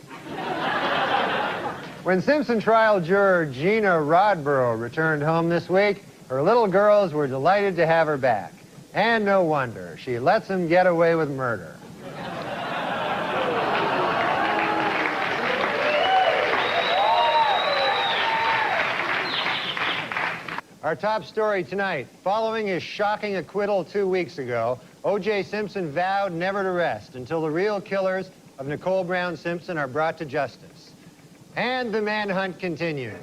When Simpson trial juror Gina Rodborough returned home this week, her little girls were delighted to have her back. And no wonder. She lets him get away with murder. Our top story tonight. Following his shocking acquittal 2 weeks ago, O.J. Simpson vowed never to rest until the real killers of Nicole Brown Simpson are brought to justice. And the manhunt continues.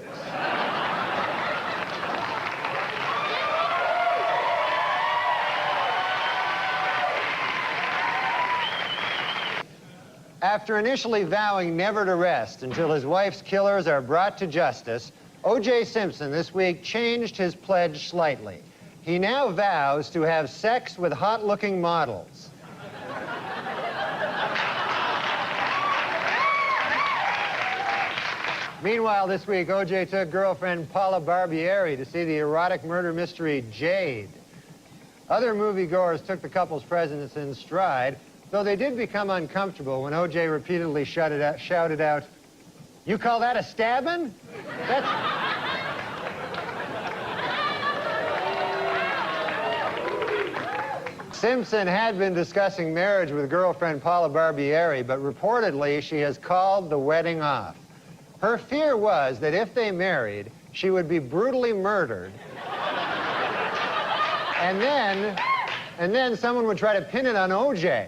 After initially vowing never to rest until his wife's killers are brought to justice, O.J. Simpson this week changed his pledge slightly. He now vows to have sex with hot-looking models. Meanwhile, this week, O.J. took girlfriend Paula Barbieri to see the erotic murder mystery Jade. Other moviegoers took the couple's presence in stride, though they did become uncomfortable when O.J. repeatedly shouted out, "You call that a stabbing? Simpson had been discussing marriage with girlfriend Paula Barbieri, but reportedly she has called the wedding off. Her fear was that if they married, she would be brutally murdered. And then someone would try to pin it on O.J.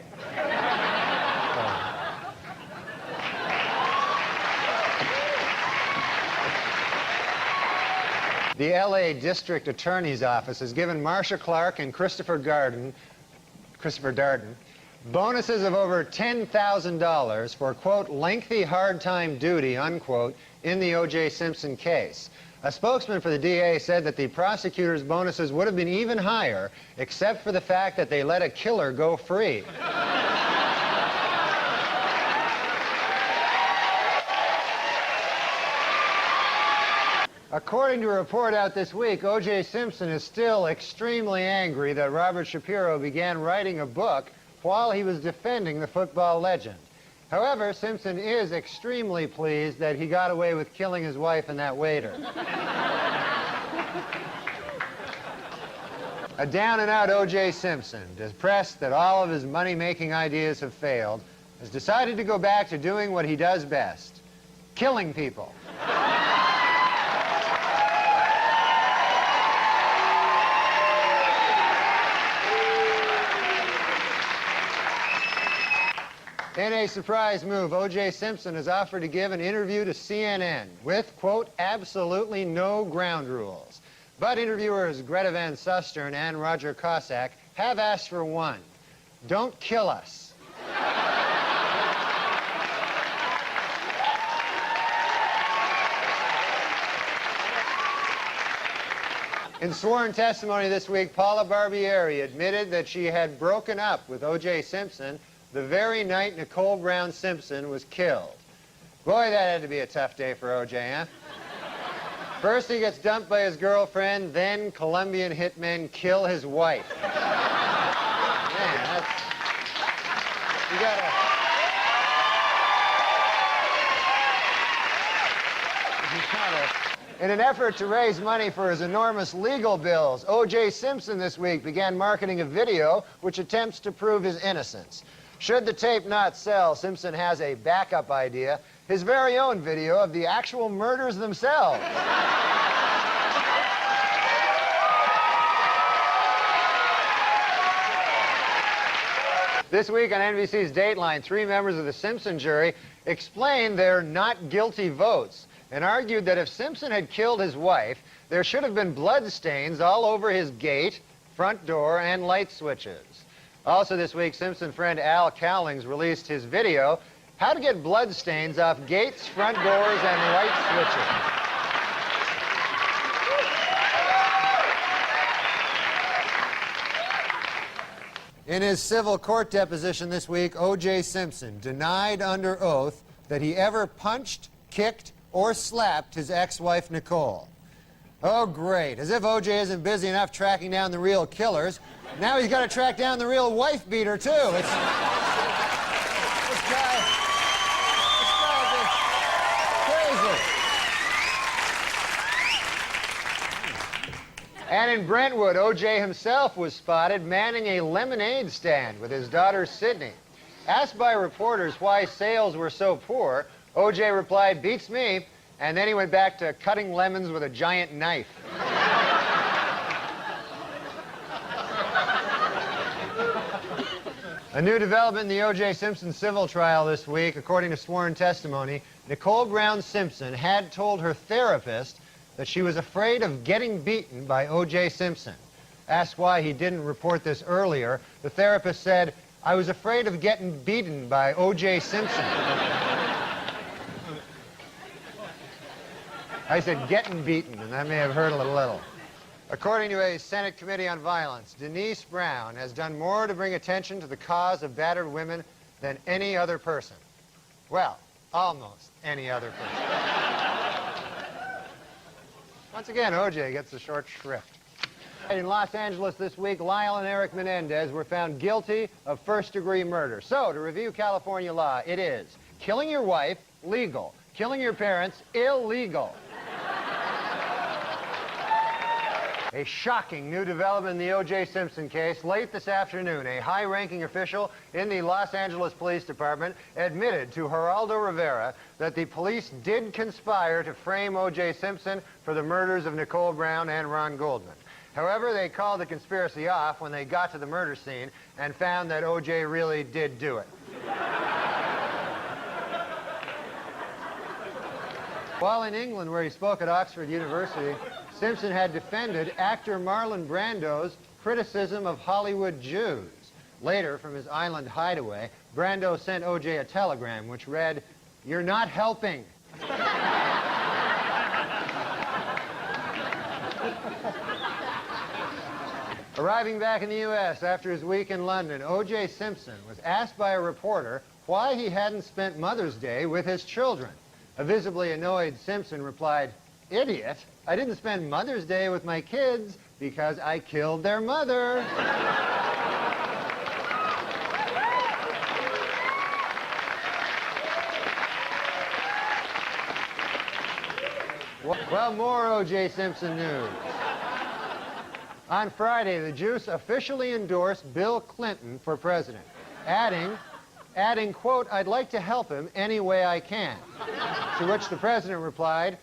The L.A. District Attorney's Office has given Marcia Clark and Christopher Darden bonuses of over $10,000 for, quote, lengthy hard time duty, unquote, in the O.J. Simpson case. A spokesman for the DA said that the prosecutor's bonuses would have been even higher, except for the fact that they let a killer go free. According to a report out this week, O.J. Simpson is still extremely angry that Robert Shapiro began writing a book while he was defending the football legend. However, Simpson is extremely pleased that he got away with killing his wife and that waiter. A down-and-out O.J. Simpson, depressed that all of his money-making ideas have failed, has decided to go back to doing what he does best, killing people. In a surprise move, O.J. Simpson has offered to give an interview to CNN with, quote, absolutely no ground rules. But interviewers Greta Van Susteren and Roger Cossack have asked for one. Don't kill us. In sworn testimony this week, Paula Barbieri admitted that she had broken up with O.J. Simpson the very night Nicole Brown Simpson was killed. Boy, that had to be a tough day for O.J., huh? First he gets dumped by his girlfriend, then Colombian hitmen kill his wife. Man, that's... You gotta... In an effort to raise money for his enormous legal bills, O.J. Simpson this week began marketing a video which attempts to prove his innocence. Should the tape not sell, Simpson has a backup idea, his very own video of the actual murders themselves. This week on NBC's Dateline, 3 members of the Simpson jury explained their not guilty votes and argued that if Simpson had killed his wife, there should have been blood stains all over his gate, front door, and light switches. Also this week, Simpson friend Al Cowlings released his video, How to Get Blood Stains Off Gates, Front Doors, and Light Switches. In his civil court deposition this week, O.J. Simpson denied under oath that he ever punched, kicked, or slapped his ex-wife Nicole. Oh, great. As if O.J. isn't busy enough tracking down the real killers. Now he's got to track down the real wife beater, too. This guy is crazy. And in Brentwood, O.J. himself was spotted manning a lemonade stand with his daughter, Sydney. Asked by reporters why sales were so poor, O.J. replied, "Beats me," and then he went back to cutting lemons with a giant knife. A new development in the O.J. Simpson civil trial this week. According to sworn testimony, Nicole Brown Simpson had told her therapist that she was afraid of getting beaten by O.J. Simpson. Asked why he didn't report this earlier, the therapist said, "I was afraid of getting beaten by O.J. Simpson." I said getting beaten, and that may have hurt a little. According to a Senate Committee on Violence, Denise Brown has done more to bring attention to the cause of battered women than any other person. Well, almost any other person. Once again, O.J. gets the short shrift. In Los Angeles this week, Lyle and Eric Menendez were found guilty of first-degree murder. So, to review California law, it is killing your wife, legal. Killing your parents, illegal. A shocking new development in the O.J. Simpson case. Late this afternoon, a high-ranking official in the Los Angeles Police Department admitted to Geraldo Rivera that the police did conspire to frame O.J. Simpson for the murders of Nicole Brown and Ron Goldman. However, they called the conspiracy off when they got to the murder scene and found that O.J. really did do it. While in England, where he spoke at Oxford University, Simpson had defended actor Marlon Brando's criticism of Hollywood Jews. Later, from his island hideaway, Brando sent O.J. a telegram which read, "You're not helping." Arriving back in the U.S. after his week in London, O.J. Simpson was asked by a reporter why he hadn't spent Mother's Day with his children. A visibly annoyed Simpson replied, "Idiot, I didn't spend Mother's Day with my kids because I killed their mother." Well, more O.J. Simpson news. On Friday, the Juice officially endorsed Bill Clinton for president, adding, quote, "I'd like to help him any way I can." To which the president replied,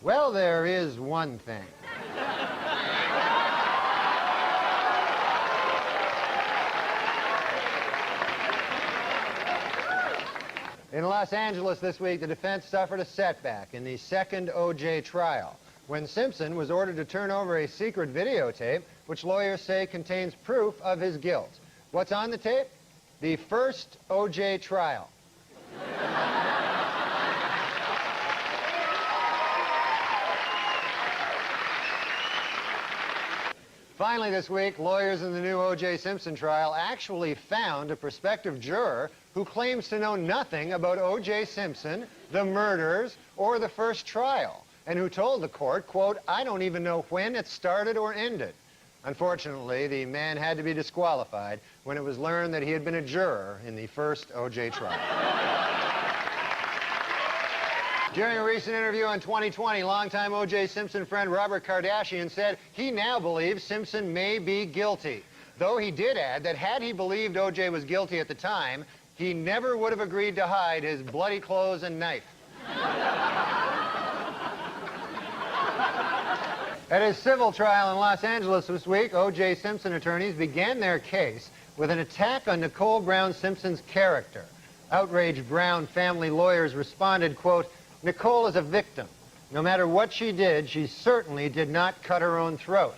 "Well, there is one thing." In Los Angeles this week, the defense suffered a setback in the second O.J. trial when Simpson was ordered to turn over a secret videotape which lawyers say contains proof of his guilt. What's on the tape? The first O.J. trial. Finally this week, lawyers in the new O.J. Simpson trial actually found a prospective juror who claims to know nothing about O.J. Simpson, the murders, or the first trial, and who told the court, quote, "I don't even know when it started or ended." Unfortunately, the man had to be disqualified when it was learned that he had been a juror in the first O.J. trial. During a recent interview on 2020, longtime O.J. Simpson friend Robert Kardashian said he now believes Simpson may be guilty. Though he did add that had he believed O.J. was guilty at the time, he never would have agreed to hide his bloody clothes and knife. At his civil trial in Los Angeles this week, O.J. Simpson attorneys began their case with an attack on Nicole Brown Simpson's character. Outraged Brown family lawyers responded, quote, "Nicole is a victim. No matter what she did, she certainly did not cut her own throat."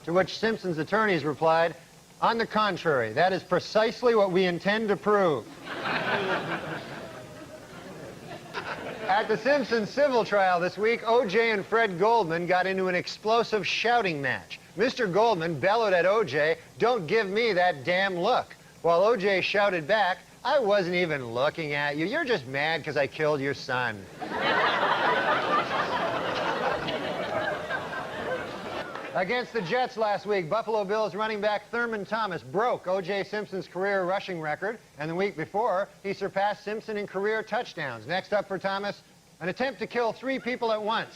To which Simpson's attorneys replied, "On the contrary, that is precisely what we intend to prove." At the Simpson civil trial this week, O.J. and Fred Goldman got into an explosive shouting match. Mr. Goldman bellowed at O.J., "Don't give me that damn look," while O.J. shouted back, "I wasn't even looking at you. You're just mad because I killed your son." Against the Jets last week, Buffalo Bills running back Thurman Thomas broke O.J. Simpson's career rushing record, and the week before, he surpassed Simpson in career touchdowns. Next up for Thomas, an attempt to kill 3 people at once.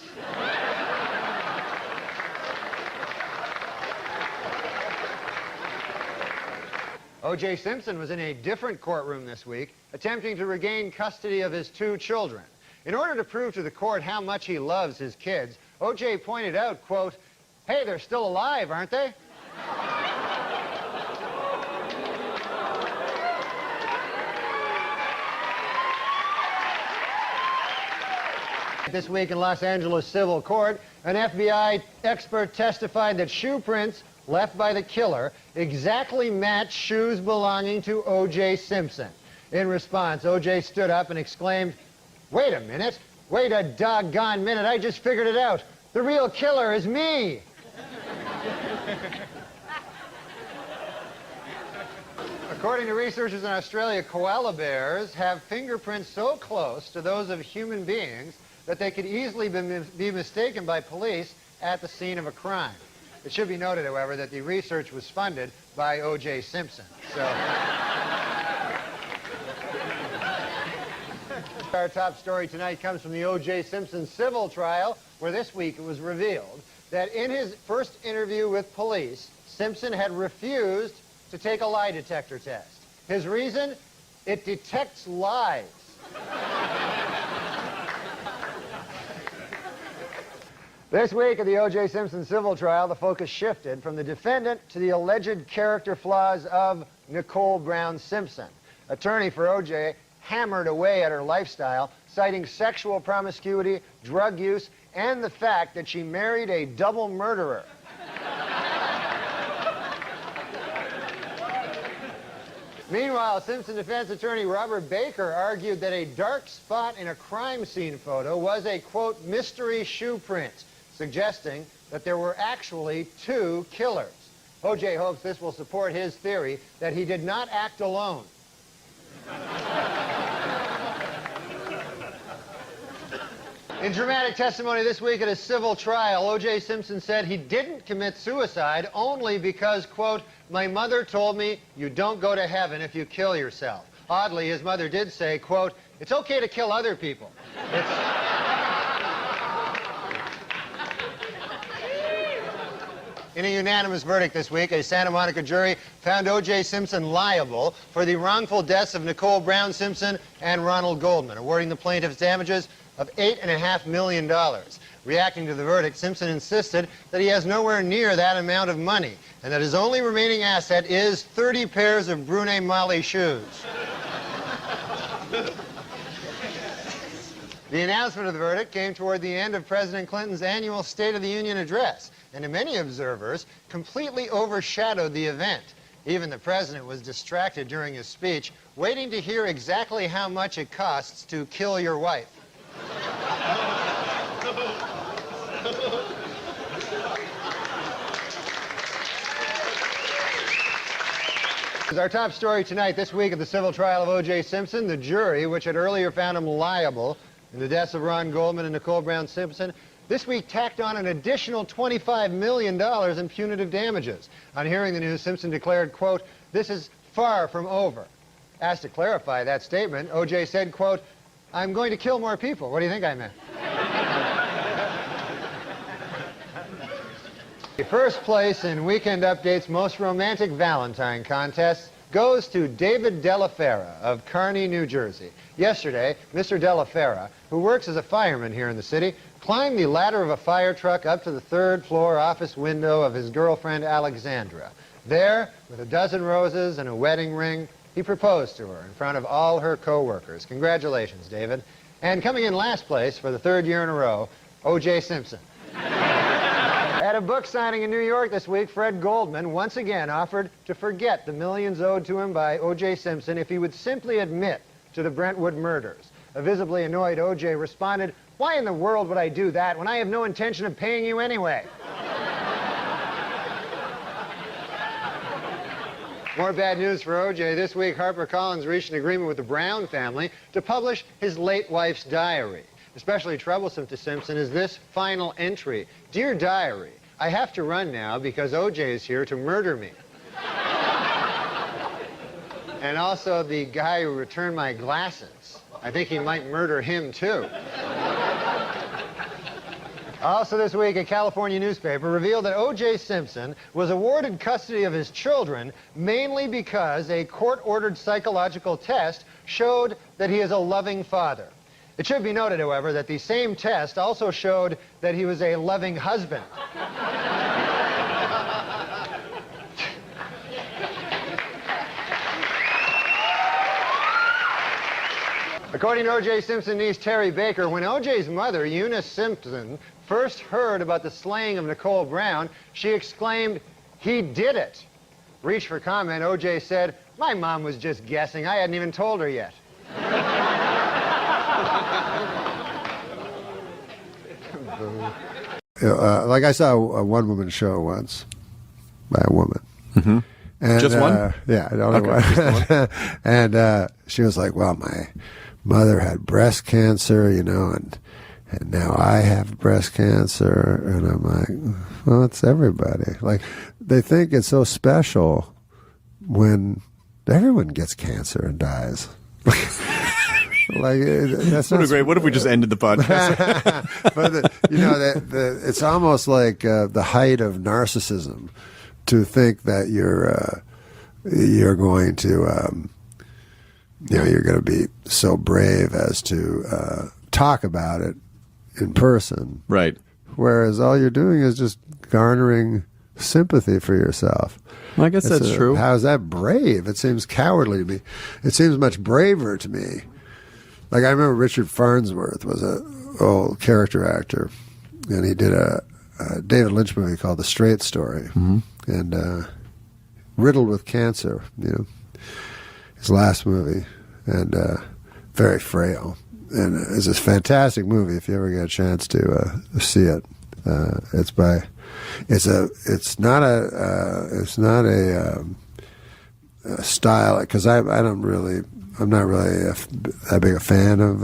O.J. Simpson was in a different courtroom this week, attempting to regain custody of his 2 children. In order to prove to the court how much he loves his kids, O.J. pointed out, quote, "Hey, they're still alive, aren't they?" This week in Los Angeles civil court, an FBI expert testified that shoe prints left by the killer exactly matched shoes belonging to O.J. Simpson. In response, O.J. stood up and exclaimed, "Wait a minute. Wait a doggone minute. I just figured it out. The real killer is me." According to researchers in Australia, koala bears have fingerprints so close to those of human beings that they could easily be mistaken by police at the scene of a crime. It should be noted, however, that the research was funded by O.J. Simpson. So, our top story tonight comes from the O.J. Simpson civil trial, where this week it was revealed that in his first interview with police, Simpson had refused to take a lie detector test. His reason? It detects lies. This week at the O.J. Simpson civil trial, the focus shifted from the defendant to the alleged character flaws of Nicole Brown Simpson. Attorney for O.J. hammered away at her lifestyle, citing sexual promiscuity, drug use, and the fact that she married a double murderer. Meanwhile, Simpson defense attorney Robert Baker argued that a dark spot in a crime scene photo was a, quote, mystery shoe print, suggesting that there were actually 2 killers. O.J. hopes this will support his theory that he did not act alone. In dramatic testimony this week at a civil trial, O.J. Simpson said he didn't commit suicide only because, quote, "My mother told me you don't go to heaven if you kill yourself." Oddly, his mother did say, quote, "It's okay to kill other people." In a unanimous verdict this week, a Santa Monica jury found O.J. Simpson liable for the wrongful deaths of Nicole Brown Simpson and Ronald Goldman, awarding the plaintiffs damages of $8.5 million. Reacting to the verdict, Simpson insisted that he has nowhere near that amount of money and that his only remaining asset is 30 pairs of Brune Mali shoes. The announcement of the verdict came toward the end of President Clinton's annual State of the Union address, and to many observers, completely overshadowed the event. Even the president was distracted during his speech, waiting to hear exactly how much it costs to kill your wife. Our top story tonight, this week at the civil trial of O.J. Simpson, the jury, which had earlier found him liable in the deaths of Ron Goldman and Nicole Brown Simpson, this week tacked on an additional $25 million in punitive damages. On hearing the news, Simpson declared, quote, "This is far from over." Asked to clarify that statement, O.J. said, quote, "I'm going to kill more people. What do you think I meant?" The first place in Weekend Update's Most Romantic Valentine contest goes to David Dellafera of Kearney, New Jersey. Yesterday, Mr. Dellafera, who works as a fireman here in the city, climbed the ladder of a fire truck up to the 3rd floor office window of his girlfriend, Alexandra. There, with a dozen roses and a wedding ring, he proposed to her in front of all her co-workers. Congratulations, David. And coming in last place for the 3rd year in a row, O.J. Simpson. At a book signing in New York this week, Fred Goldman once again offered to forget the millions owed to him by O.J. Simpson if he would simply admit to the Brentwood murders. A visibly annoyed O.J. responded, "Why in the world would I do that when I have no intention of paying you anyway?" More bad news for O.J. This week, HarperCollins reached an agreement with the Brown family to publish his late wife's diary. Especially troublesome to Simpson is this final entry. "Dear Diary, I have to run now because O.J. is here to murder me. And also the guy who returned my glasses. I think he might murder him, too. Also this week, a California newspaper revealed that O.J. Simpson was awarded custody of his children mainly because a court-ordered psychological test showed that he is a loving father. It should be noted, however, that the same test also showed that he was a loving husband. According to O.J. Simpson's niece, Terry Baker, when O.J.'s mother, Eunice Simpson, first heard about the slaying of Nicole Brown, she exclaimed, "He did it." Reached for comment, O.J. said, "My mom was just guessing. I hadn't even told her yet." Like I saw a one-woman show once by a woman. Mm-hmm. And, just one? Yeah, only one. And she was like, well, my mother had breast cancer, you know, and now I have breast cancer. And I'm like, well, it's everybody. Like, they think it's so special when everyone gets cancer and dies. Like, that's not great. What if we just ended the podcast? But it's almost like the height of narcissism to think that you're going to you're going to be so brave as to talk about it in person, right? Whereas all you're doing is just garnering sympathy for yourself. Well, I guess that's true. How's that brave? It seems cowardly to me. It seems much braver to me. Like, I remember Richard Farnsworth was an old character actor, and he did a David Lynch movie called The Straight Story, and riddled with cancer, you know, his last movie, and very frail. And it's a fantastic movie if you ever get a chance to see it. It's not a style, because I'm not really that big a fan of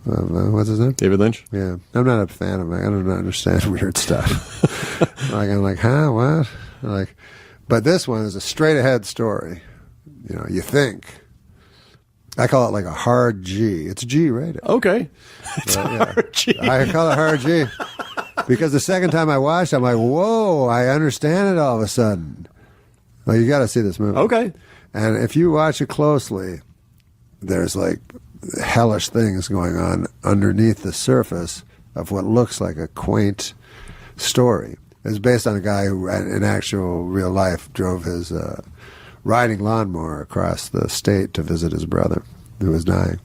what's his name? David Lynch? Yeah. I'm not a fan of him. I don't understand weird stuff. I'm like, huh? What? But this one is a straight ahead story. You know, you think. I call it like a hard G. It's G rated. Okay. It's hard G. I call it hard G. Because the second time I watched it, I'm like, whoa, I understand it all of a sudden. Well, you got to see this movie. Okay. And if you watch it closely, there's like hellish things going on underneath the surface of what looks like a quaint story. It's based on a guy who, in actual real life, drove his riding lawnmower across the state to visit his brother who was dying.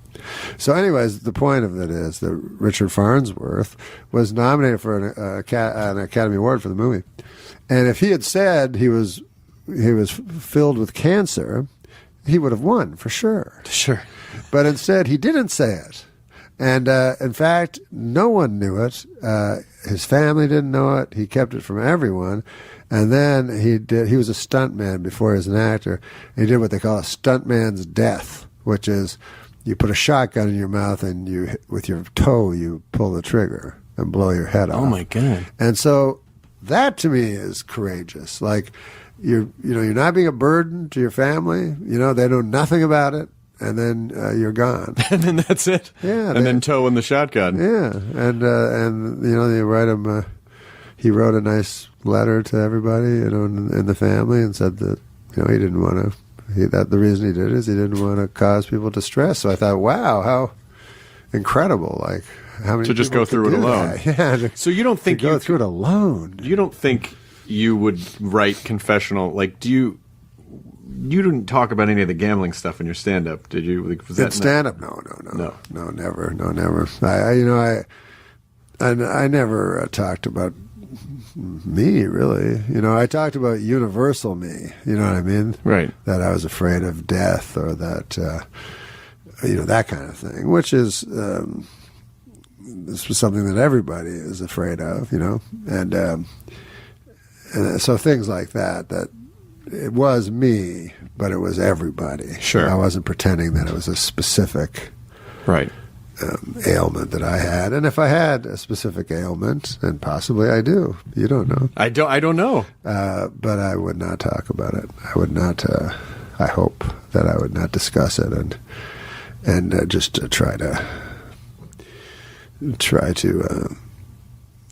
So anyways, the point of it is that Richard Farnsworth was nominated for an Academy Award for the movie. And if he had said he was filled with cancer, he would have won for sure. Sure. But instead, he didn't say it. And in fact, no one knew it. His family didn't know it. He kept it from everyone. And then he was a stuntman before he was an actor. He did what they call a stuntman's death, which is you put a shotgun in your mouth and with your toe you pull the trigger and blow your head off. Oh my God. And so that to me is courageous. Like, you're not being a burden to your family. You know, they know nothing about it, and then you're gone. And then that's it. Yeah. And then toe in the shotgun. Yeah. And you know, they write him. He wrote a nice letter to everybody, you know, in the family, and said that, you know, he didn't want to. The reason he did it is he didn't want to cause people distress. So I thought, wow, how incredible! Like, how many to just people go through it could do alone. that? Yeah. So you don't think to go through it alone? You don't think you would write confessional? Like, you didn't talk about any of the gambling stuff in your stand-up, did you? Like, was that stand-up? No, never. I never talked about me, really. You know, I talked about universal me. You know what I mean? Right. That I was afraid of death, or that you know, that kind of thing, which is this was something that everybody is afraid of. You know, and so things like that. That it was me, but it was everybody. Sure. I wasn't pretending that it was a specific. Right. ailment that I had. And if I had a specific ailment, and possibly I do, you don't know. I don't know. But I would not talk about it. I would not. I hope that I would not discuss it, and just try to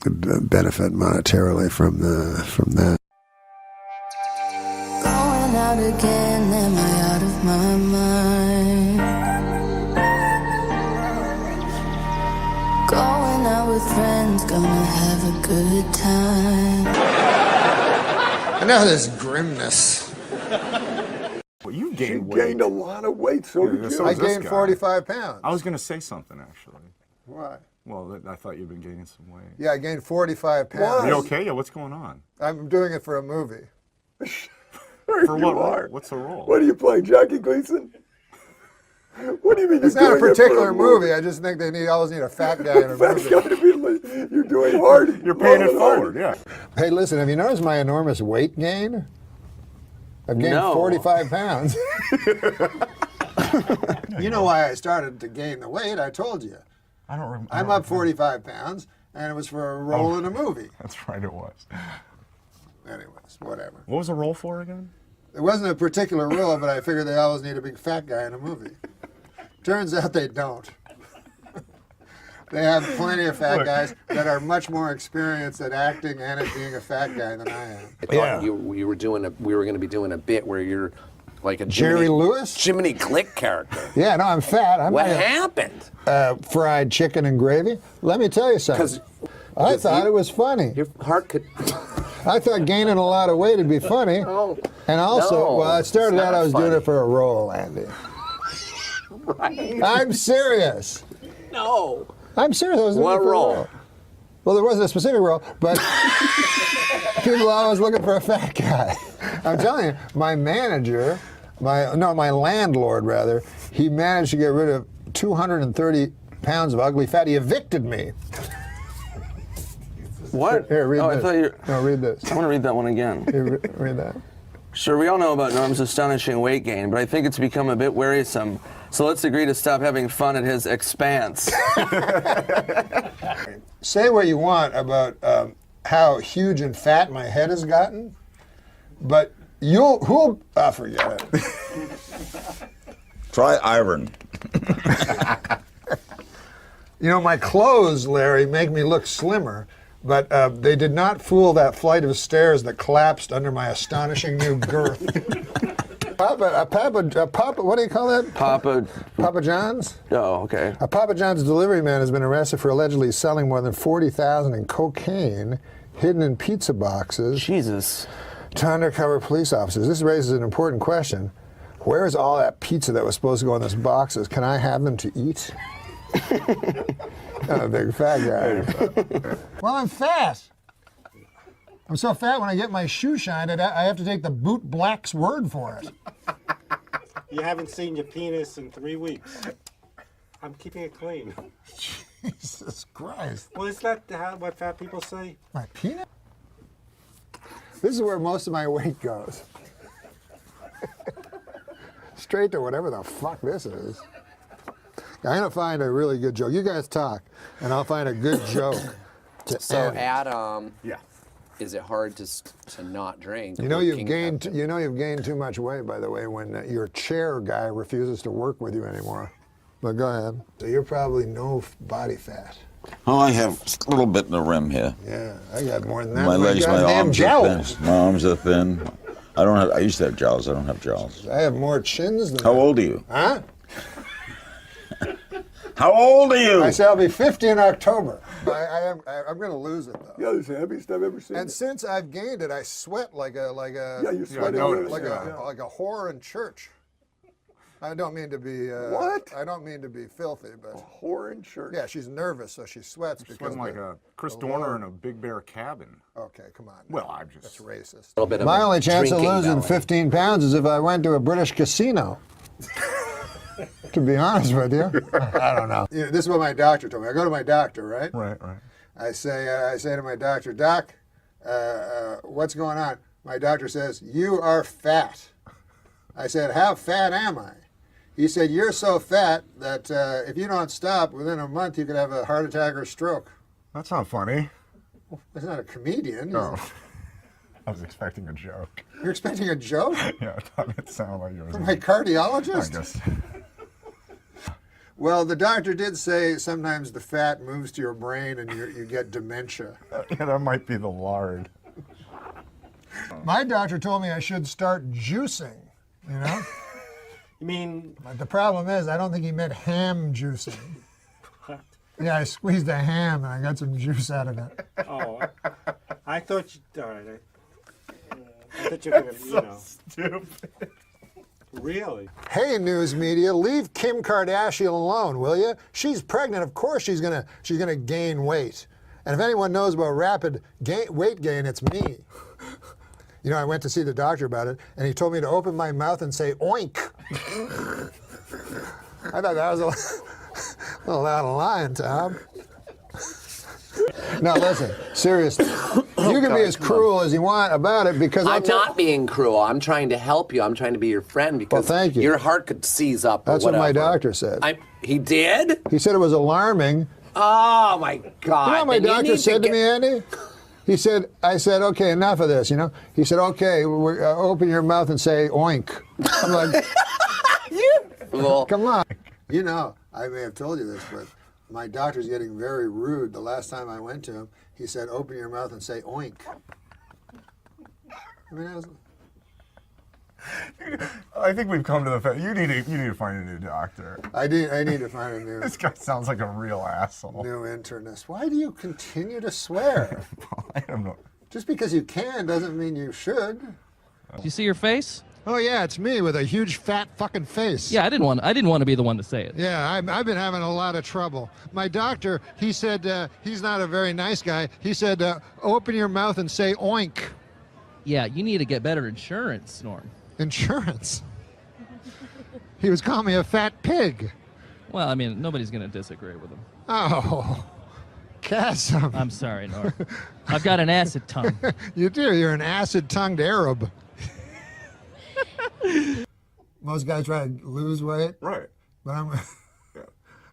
benefit monetarily from that. Going out again, am I out of my mind? Going out with friends, gonna have a good time. Enough of this grimness. Well, you gained weight. Gained a lot of weight, so did you. I gained 45 pounds. I was going to say something, actually. Why? Well, I thought you'd been gaining some weight. Yeah, I gained 45 pounds. Are you okay? Yeah, what's going on? I'm doing it for a movie. For what role? What's the role? What are you playing, Jackie Gleason? What do you mean? It's not a particular movie. I just think they always need a fat guy in a movie. You're doing hard. You're paying it forward, yeah. Hey, listen, have you noticed my enormous weight gain? I've gained 45 pounds. You know why I started to gain the weight? I told you. I don't remember. I'm up 45 pounds, and it was for a role in a movie. That's right, it was. Anyways, whatever. What was the role for again? It wasn't a particular role, but I figured they always need a big fat guy in a movie. Turns out they don't. They have plenty of fat guys that are much more experienced at acting and at being a fat guy than I am. I thought we were going to be doing a bit where you're like a Jerry Lewis? Jiminy Glick character. Yeah, no, I'm fat. What happened? Fried chicken and gravy. Let me tell you something. I thought it was funny. Your heart could... I thought gaining a lot of weight would be funny. No. And also, No, I started out, I was doing funny. it for a role, Andy. Right. I'm serious. No. I'm serious. I was doing What it for role? a role. Well, there wasn't a specific role, but people are always looking for a fat guy. I'm telling you, my manager, my landlord rather, he managed to get rid of 230 pounds of ugly fat. He evicted me. What? Here, read this. I thought you... No, read this. I want to read that one again. Here, read that. Sure, we all know about Norm's astonishing weight gain, but I think it's become a bit wearisome. So let's agree to stop having fun at his expense. Say what you want about how huge and fat my head has gotten, but who'll forget it. Try iron. You know, my clothes, Larry, make me look slimmer, but they did not fool that flight of stairs that collapsed under my astonishing new girth. Papa, what do you call that? Papa John's? Oh, okay. A Papa John's delivery man has been arrested for allegedly selling more than $40,000 in cocaine hidden in pizza boxes. Jesus. To undercover police officers. This raises an important question. Where is all that pizza that was supposed to go in those boxes? Can I have them to eat? I'm a big fat guy. Well, I'm fat. I'm so fat when I get my shoe shined, I have to take the boot black's word for it. You haven't seen your penis in 3 weeks. I'm keeping it clean. Jesus Christ. Well, is that what fat people say? My penis? This is where most of my weight goes. Straight to whatever the fuck this is. I'm going to find a really good joke. You guys talk, and I'll find a good joke to So, end. Adam, Yeah. is it hard to not drink? You know you've gained too much weight, by the way, when your chair guy refuses to work with you anymore. But go ahead. So you're probably no body fat. Oh, I have a little bit in the rim here. Yeah, I got more than that. My legs, my goddamn arms jowls. are thin. My arms are thin. I used to have jowls. I don't have jowls. I have more chins than How old are you? Huh? How old are you? I say I'll be 50 in October. I'm going to lose it though. Yeah, it's the heaviest I've ever seen. And since I've gained it, I sweat like a you sweat like a whore in church. I don't mean to be What? I don't mean to be filthy, but A whore in church. yeah, she's nervous, so she sweats You're because sweating like a Chris the Dorner Lord- in a Big Bear cabin. Okay, come on. Well, I'm just... That's racist. little bit of My a only chance of drinking losing belly. 15 pounds is if I went to a British casino. To be honest with you, I don't know. This is what my doctor told me. I go to my doctor, right? Right. I say to my doctor, Doc, what's going on? My doctor says, you are fat. I said, how fat am I? He said, you're so fat that if you don't stop, within a month you could have a heart attack or stroke. That's not funny. He's not a comedian. No. I was expecting a joke. You're expecting a joke? Yeah, I thought it sounded like yours. From my cardiologist? I guess. Well, the doctor did say sometimes the fat moves to your brain and you get dementia. Yeah, that might be the lard. My doctor told me I should start juicing, you know? You mean... But the problem is, I don't think he meant ham juicing. What? Yeah, I squeezed a ham and I got some juice out of it. Oh, I thought you... All right. I thought you were going to, you know... Stupid. Really? Hey, news media, leave Kim Kardashian alone, will you? She's pregnant. Of course she's gonna gain weight. And if anyone knows about rapid weight gain, it's me. You know, I went to see the doctor about it, and he told me to open my mouth and say oink. I thought that was a little out of line, Tom. Now listen, seriously, you can be as cruel as you want about it because I'm not being cruel. I'm trying to help you. I'm trying to be your friend because thank you. Your heart could seize up. That's or what my whatever. doctor said. He did? He said it was alarming. Oh my God! You know what my doctor said to me, Andy? He said, I said, okay, enough of this, you know? He said, okay, open your mouth and say oink. I'm like, come on. You know, I may have told you this, but my doctor's getting very rude. The last time I went to him, he said, open your mouth and say oink. I mean, I think we've come to the fact you need to find a new doctor. I need to find a new. This guy sounds like a real asshole. New internist. Why do you continue to swear? I don't know. Just because you can doesn't mean you should. Do you see your face? Oh yeah, it's me with a huge fat fucking face. Yeah, I didn't want to be the one to say it. Yeah, I've been having a lot of trouble. My doctor, he said he's not a very nice guy. He said, open your mouth and say oink. Yeah, you need to get better insurance, Norm. Insurance? He was calling me a fat pig. Well, I mean, nobody's going to disagree with him. Oh, chasm. I'm sorry, Norm. I've got an acid tongue. You do. You're an acid-tongued Arab. Most guys try to lose weight. Right. But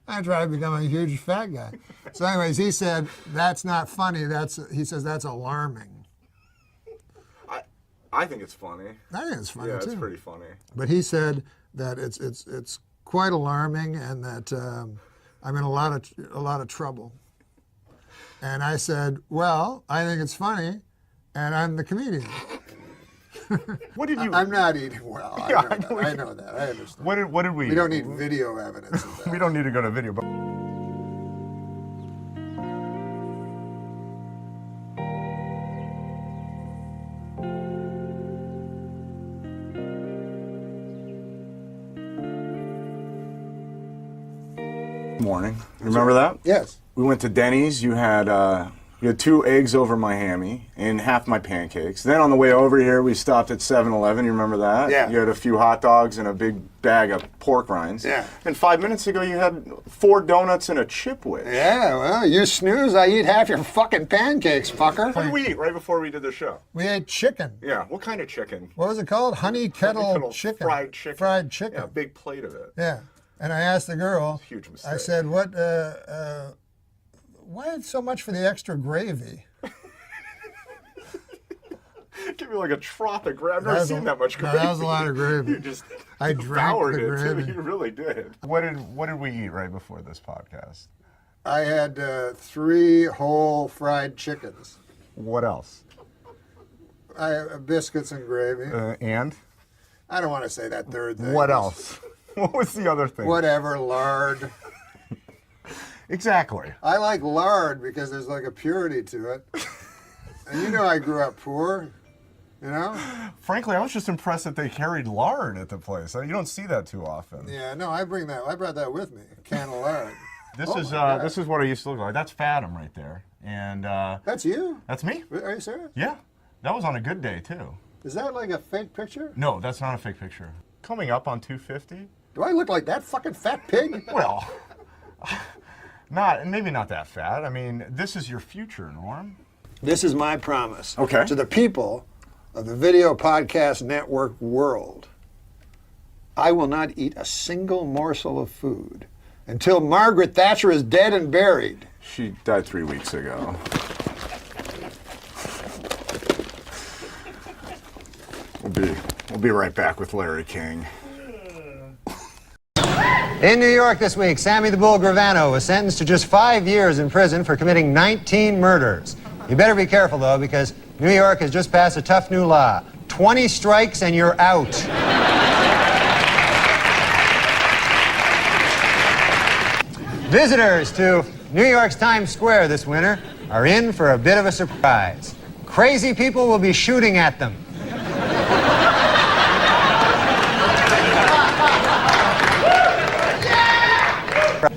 I try to become a huge fat guy. So anyways, he said, that's not funny. He says that's alarming. I think it's funny. I think it's funny too. Yeah, it's pretty funny. But he said that it's quite alarming and that I'm in a lot of trouble. And I said, well, I think it's funny, and I'm the comedian. What did you? I'm not eating well. Yeah, I know that. I understand. What did we? We don't need video evidence of that. We don't need to go to video, but. Morning. Remember that? Yes. We went to Denny's. You had 2 eggs over my hammy and half my pancakes. Then on the way over here, we stopped at 7-Eleven. You remember that? Yeah. You had a few hot dogs and a big bag of pork rinds. Yeah. And 5 minutes ago, you had 4 donuts and a chip whiz. Yeah, well, you snooze, I eat half your fucking pancakes, fucker. What did we eat right before we did the show? We ate chicken. Yeah. What kind of chicken? What was it called? Honey kettle chicken. Fried chicken. Fried chicken. Yeah, a big plate of it. Yeah. And I asked the girl, Huge mistake. I said, why so much for the extra gravy? Give me like a trough of gravy. I've never seen that much gravy. No, that was a lot of gravy. You just I drank devoured the it, gravy. too. You really did. What did we eat right before this podcast? I had 3 whole fried chickens. What else? Biscuits and gravy. And? I don't want to say that third thing. What else? What was the other thing? Whatever, lard. Exactly. I like lard because there's like a purity to it. And you know I grew up poor, you know? Frankly, I was just impressed that they carried lard at the place. You don't see that too often. Yeah, no, I brought that with me, a can of lard. This is what I used to look like. That's Fathom right there. And that's you? That's me. Are you serious? Yeah. That was on a good day too. Is that like a fake picture? No, that's not a fake picture. Coming up on 250. Do I look like that fucking fat pig? Well, maybe not that fat. I mean, this is your future, Norm. This is my promise to the people of the Video Podcast Network world. I will not eat a single morsel of food until Margaret Thatcher is dead and buried. She died 3 weeks ago. We'll be right back with Larry King. In New York this week, Sammy the Bull Gravano was sentenced to just 5 years in prison for committing 19 murders. You better be careful, though, because New York has just passed a tough new law. 20 strikes and you're out. Visitors to New York's Times Square this winter are in for a bit of a surprise. Crazy people will be shooting at them.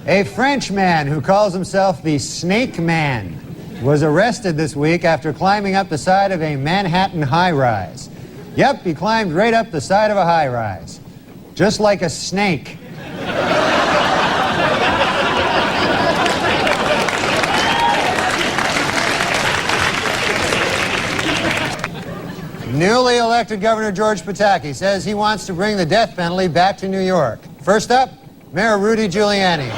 A French man who calls himself the Snake Man was arrested this week after climbing up the side of a Manhattan high-rise. Yep, he climbed right up the side of a high-rise, just like a snake. Newly elected Governor George Pataki says he wants to bring the death penalty back to New York. First up, Mayor Rudy Giuliani.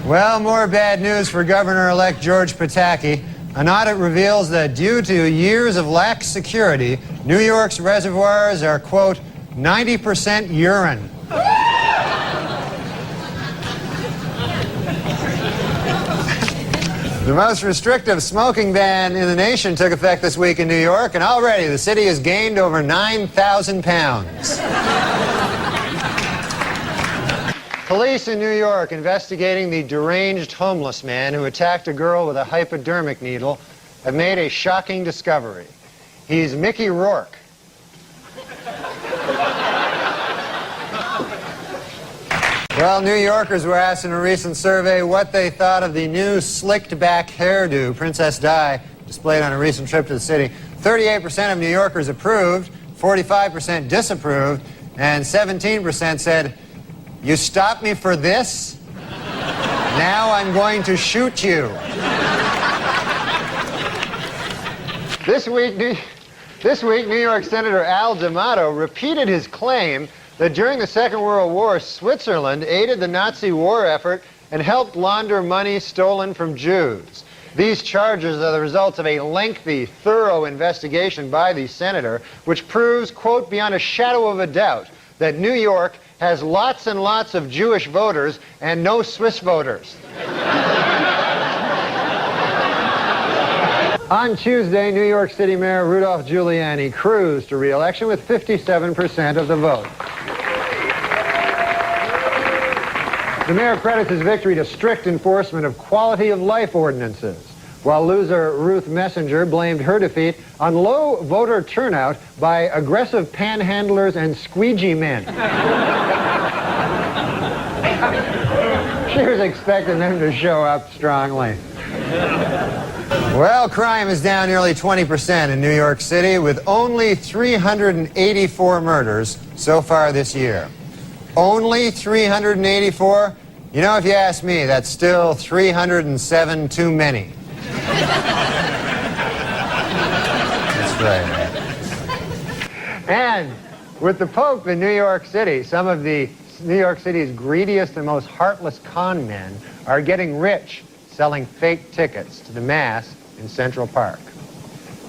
Well, more bad news for Governor-elect George Pataki. An audit reveals that due to years of lax security, New York's reservoirs are, quote, 90% urine. The most restrictive smoking ban in the nation took effect this week in New York, and already the city has gained over 9,000 pounds. Police in New York investigating the deranged homeless man who attacked a girl with a hypodermic needle have made a shocking discovery. He's Mickey Rourke. Well, New Yorkers were asked in a recent survey what they thought of the new slicked-back hairdo Princess Di displayed on a recent trip to the city. 38% of New Yorkers approved, 45% disapproved, and 17% said, "You stopped me for this? Now I'm going to shoot you." This week, New York Senator Al D'Amato repeated his claim that during the Second World War, Switzerland aided the Nazi war effort and helped launder money stolen from Jews. These charges are the results of a lengthy, thorough investigation by the senator, which proves, quote, beyond a shadow of a doubt, that New York has lots and lots of Jewish voters and no Swiss voters. On Tuesday, New York City Mayor Rudolph Giuliani cruised to re-election with 57% of the vote. The mayor credits his victory to strict enforcement of quality of life ordinances, while loser Ruth Messenger blamed her defeat on low voter turnout by aggressive panhandlers and squeegee men. She was expecting them to show up strongly. Well, crime is down nearly 20% in New York City, with only 384 murders so far this year. Only 384? You know, if you ask me, that's still 307 too many. That's right. And with the Pope in New York City, some of the New York City's greediest and most heartless con men are getting rich selling fake tickets to the Mass in Central Park.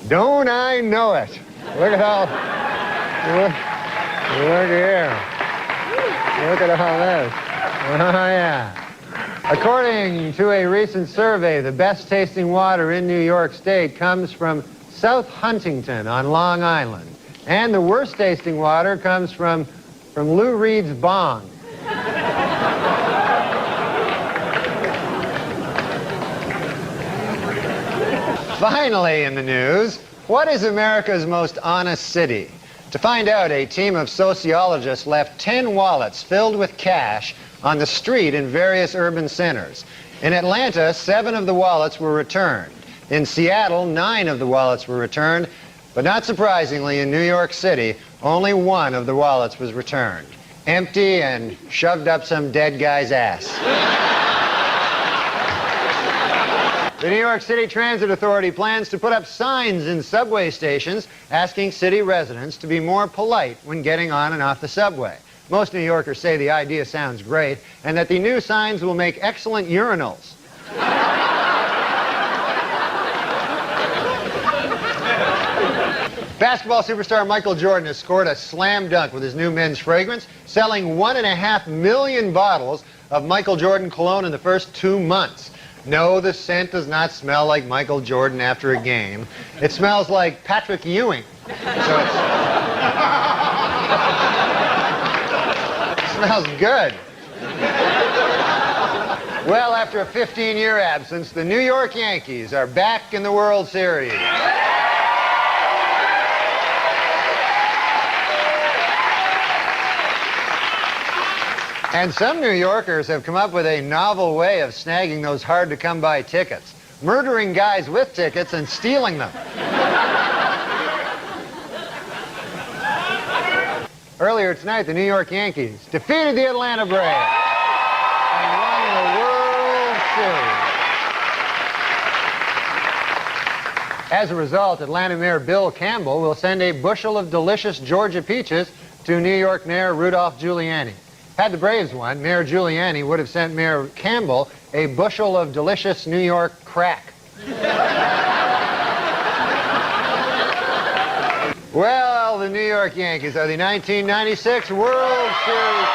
Don't I know it? Look at all... Look here. Look at all this. Oh, yeah. According to a recent survey, the best-tasting water in New York State comes from South Huntington on Long Island. And the worst-tasting water comes from Lou Reed's bong. Finally in the news, what is America's most honest city? To find out, a team of sociologists left 10 wallets filled with cash on the street in various urban centers. In Atlanta, 7 of the wallets were returned. In Seattle, 9 of the wallets were returned. But not surprisingly, in New York City, only 1 of the wallets was returned. Empty and shoved up some dead guy's ass. The New York City Transit Authority plans to put up signs in subway stations asking city residents to be more polite when getting on and off the subway. Most New Yorkers say the idea sounds great and that the new signs will make excellent urinals. Basketball superstar Michael Jordan has scored a slam dunk with his new men's fragrance, selling 1.5 million bottles of Michael Jordan cologne in the first 2 months. No, the scent does not smell like Michael Jordan after a game. It smells like Patrick Ewing. So it smells good. Well, after a 15-year absence, the New York Yankees are back in the World Series. And some New Yorkers have come up with a novel way of snagging those hard-to-come-by tickets, murdering guys with tickets and stealing them. Earlier tonight, the New York Yankees defeated the Atlanta Braves and won the World Series. As a result, Atlanta Mayor Bill Campbell will send a bushel of delicious Georgia peaches to New York Mayor Rudolph Giuliani. Had the Braves won, Mayor Giuliani would have sent Mayor Campbell a bushel of delicious New York crack. Well, the New York Yankees are the 1996 World Series.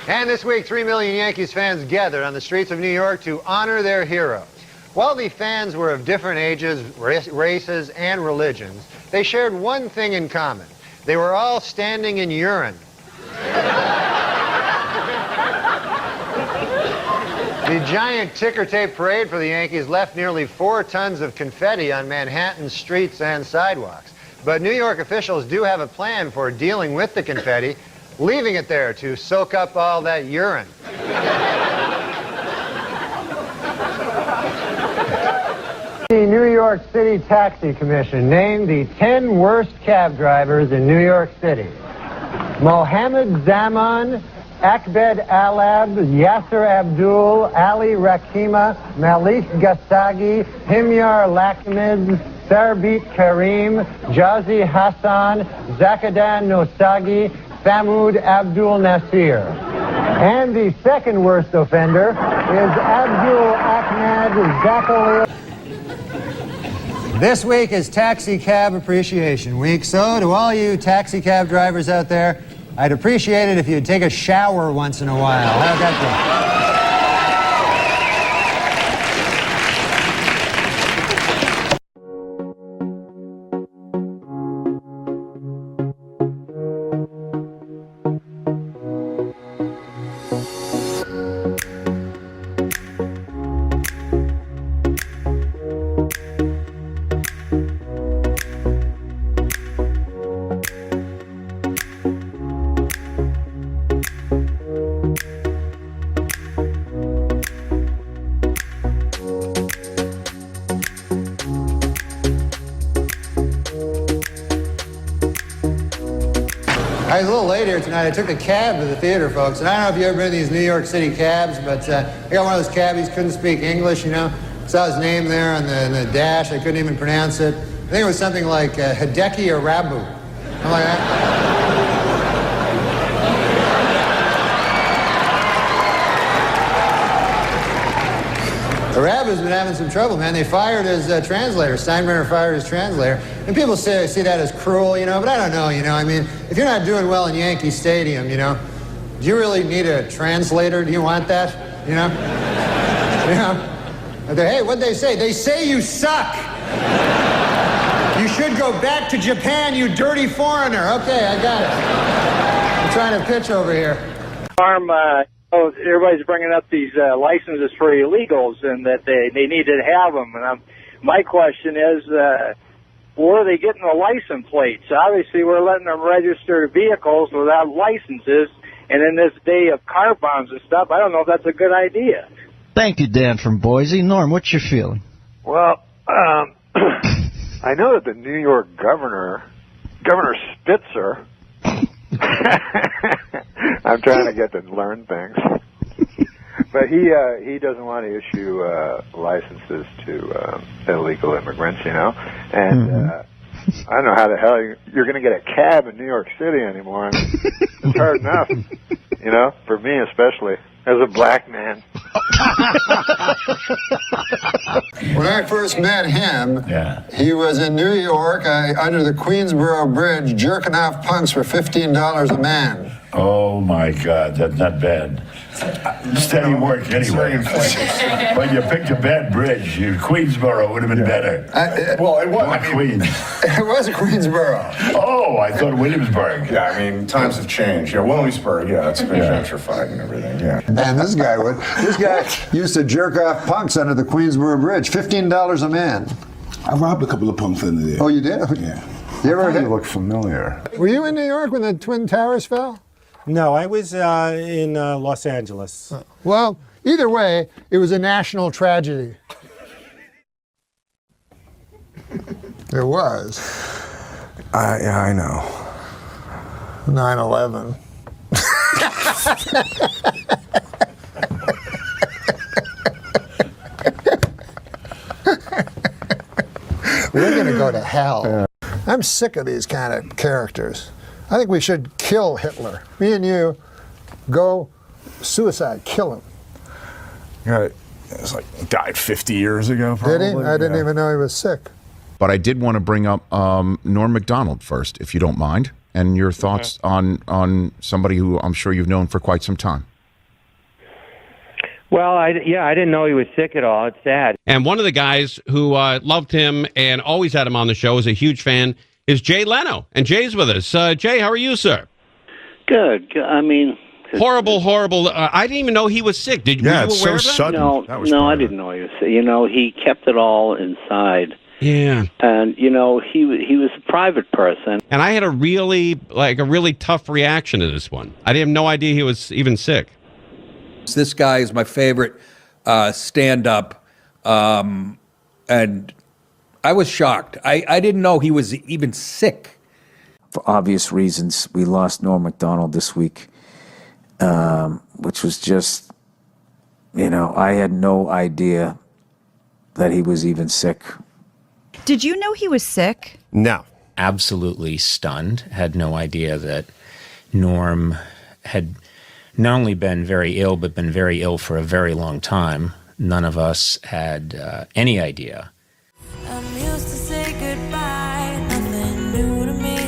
And this week, 3 million Yankees fans gathered on the streets of New York to honor their heroes. While the fans were of different ages, races, and religions, they shared one thing in common. They were all standing in urine. The giant ticker tape parade for the Yankees left nearly 4 tons of confetti on Manhattan's streets and sidewalks. But New York officials do have a plan for dealing with the confetti, leaving it there to soak up all that urine. The New York City Taxi Commission named the 10 worst cab drivers in New York City. Mohammed Zaman, Akbed Alab, Yasser Abdul, Ali Rakima, Malik Gassagi, Himyar Lakmid, Sarbit Karim, Jazi Hassan, Zakadan Nosagi, Samud Abdul Nasir. And the second worst offender is Abdul Ahmed Zakali. This week is Taxi Cab Appreciation Week, so to all you taxi cab drivers out there, I'd appreciate it if you'd take a shower once in a while. How'd that go? I was a little late here tonight. I took a cab to the theater, folks. And I don't know if you've ever been in these New York City cabs, but I got one of those cabbies, couldn't speak English, you know. Saw his name there on the dash. I couldn't even pronounce it. I think it was something like Hideki Arabu. Something like that. Arabu's been having some trouble, man. They fired his translator. Steinbrenner fired his translator. And people see that as cruel, you know, but I don't know, you know. I mean, if you're not doing well in Yankee Stadium, you know, do you really need a translator? Do you want that, you know? You know? Hey, what'd they say? They say you suck. You should go back to Japan, you dirty foreigner. Okay, I got it. I'm trying to pitch over here. Norm, everybody's bringing up these licenses for illegals and that they need to have them. And my question is, where are they getting the license plates? Obviously, we're letting them register vehicles without licenses. And in this day of car bombs and stuff, I don't know if that's a good idea. Thank you, Dan from Boise. Norm, what's your feeling? Well, I know that the New York Governor Spitzer, I I'm trying to get to learn things. But he doesn't want to issue licenses to illegal immigrants, you know. And I don't know how the hell you're going to get a cab in New York City anymore. I mean, it's hard enough, you know, for me especially, as a black man. When I first met him, he was in New York under the Queensboro Bridge jerking off punks for $15 a man. Oh my God, that's not bad. Steady work anyway. When you picked a bad bridge, Queensboro would have been better. Well, it was. Not Queens. It was Queensboro. Oh, I thought Williamsburg. Yeah, I mean, times have changed. Yeah, Williamsburg, it's been gentrified and everything, yeah. And this guy used to jerk off punks under the Queensboro Bridge, $15 a man. I robbed a couple of punks under there. Oh, you did? Yeah. You ever You look familiar. Were you in New York when the Twin Towers fell? No, I was in Los Angeles. Well, either way, it was a national tragedy. It was. I know. 9/11. We're going to go to hell. I'm sick of these kind of characters. I think we should kill Hitler. Me and you, go suicide, kill him. Yeah, it was like he died 50 years ago, probably. Did he? I didn't even know he was sick. But I did want to bring up Norm Macdonald first, if you don't mind, and your thoughts on somebody who I'm sure you've known for quite some time. Well, I didn't know he was sick at all. It's sad. And one of the guys who loved him and always had him on the show, is a huge fan, is Jay Leno. And Jay's with us. Jay, how are you, sir? Good. I mean... Horrible. I didn't even know he was sick. Were you aware of that? Sudden. No, I didn't know he was sick. You know, he kept it all inside. Yeah. And, you know, he was a private person. And I had a really tough reaction to this one. I didn't have no idea he was even sick. This guy is my favorite stand-up, and I was shocked. I didn't know he was even sick. For obvious reasons, we lost Norm Macdonald this week, which was just, I had no idea that he was even sick. Did you know he was sick? No. Absolutely stunned. Had no idea that Norm had not only been very ill, but been very ill for a very long time. None of us had any idea. I'm used to say goodbye, nothing new to me.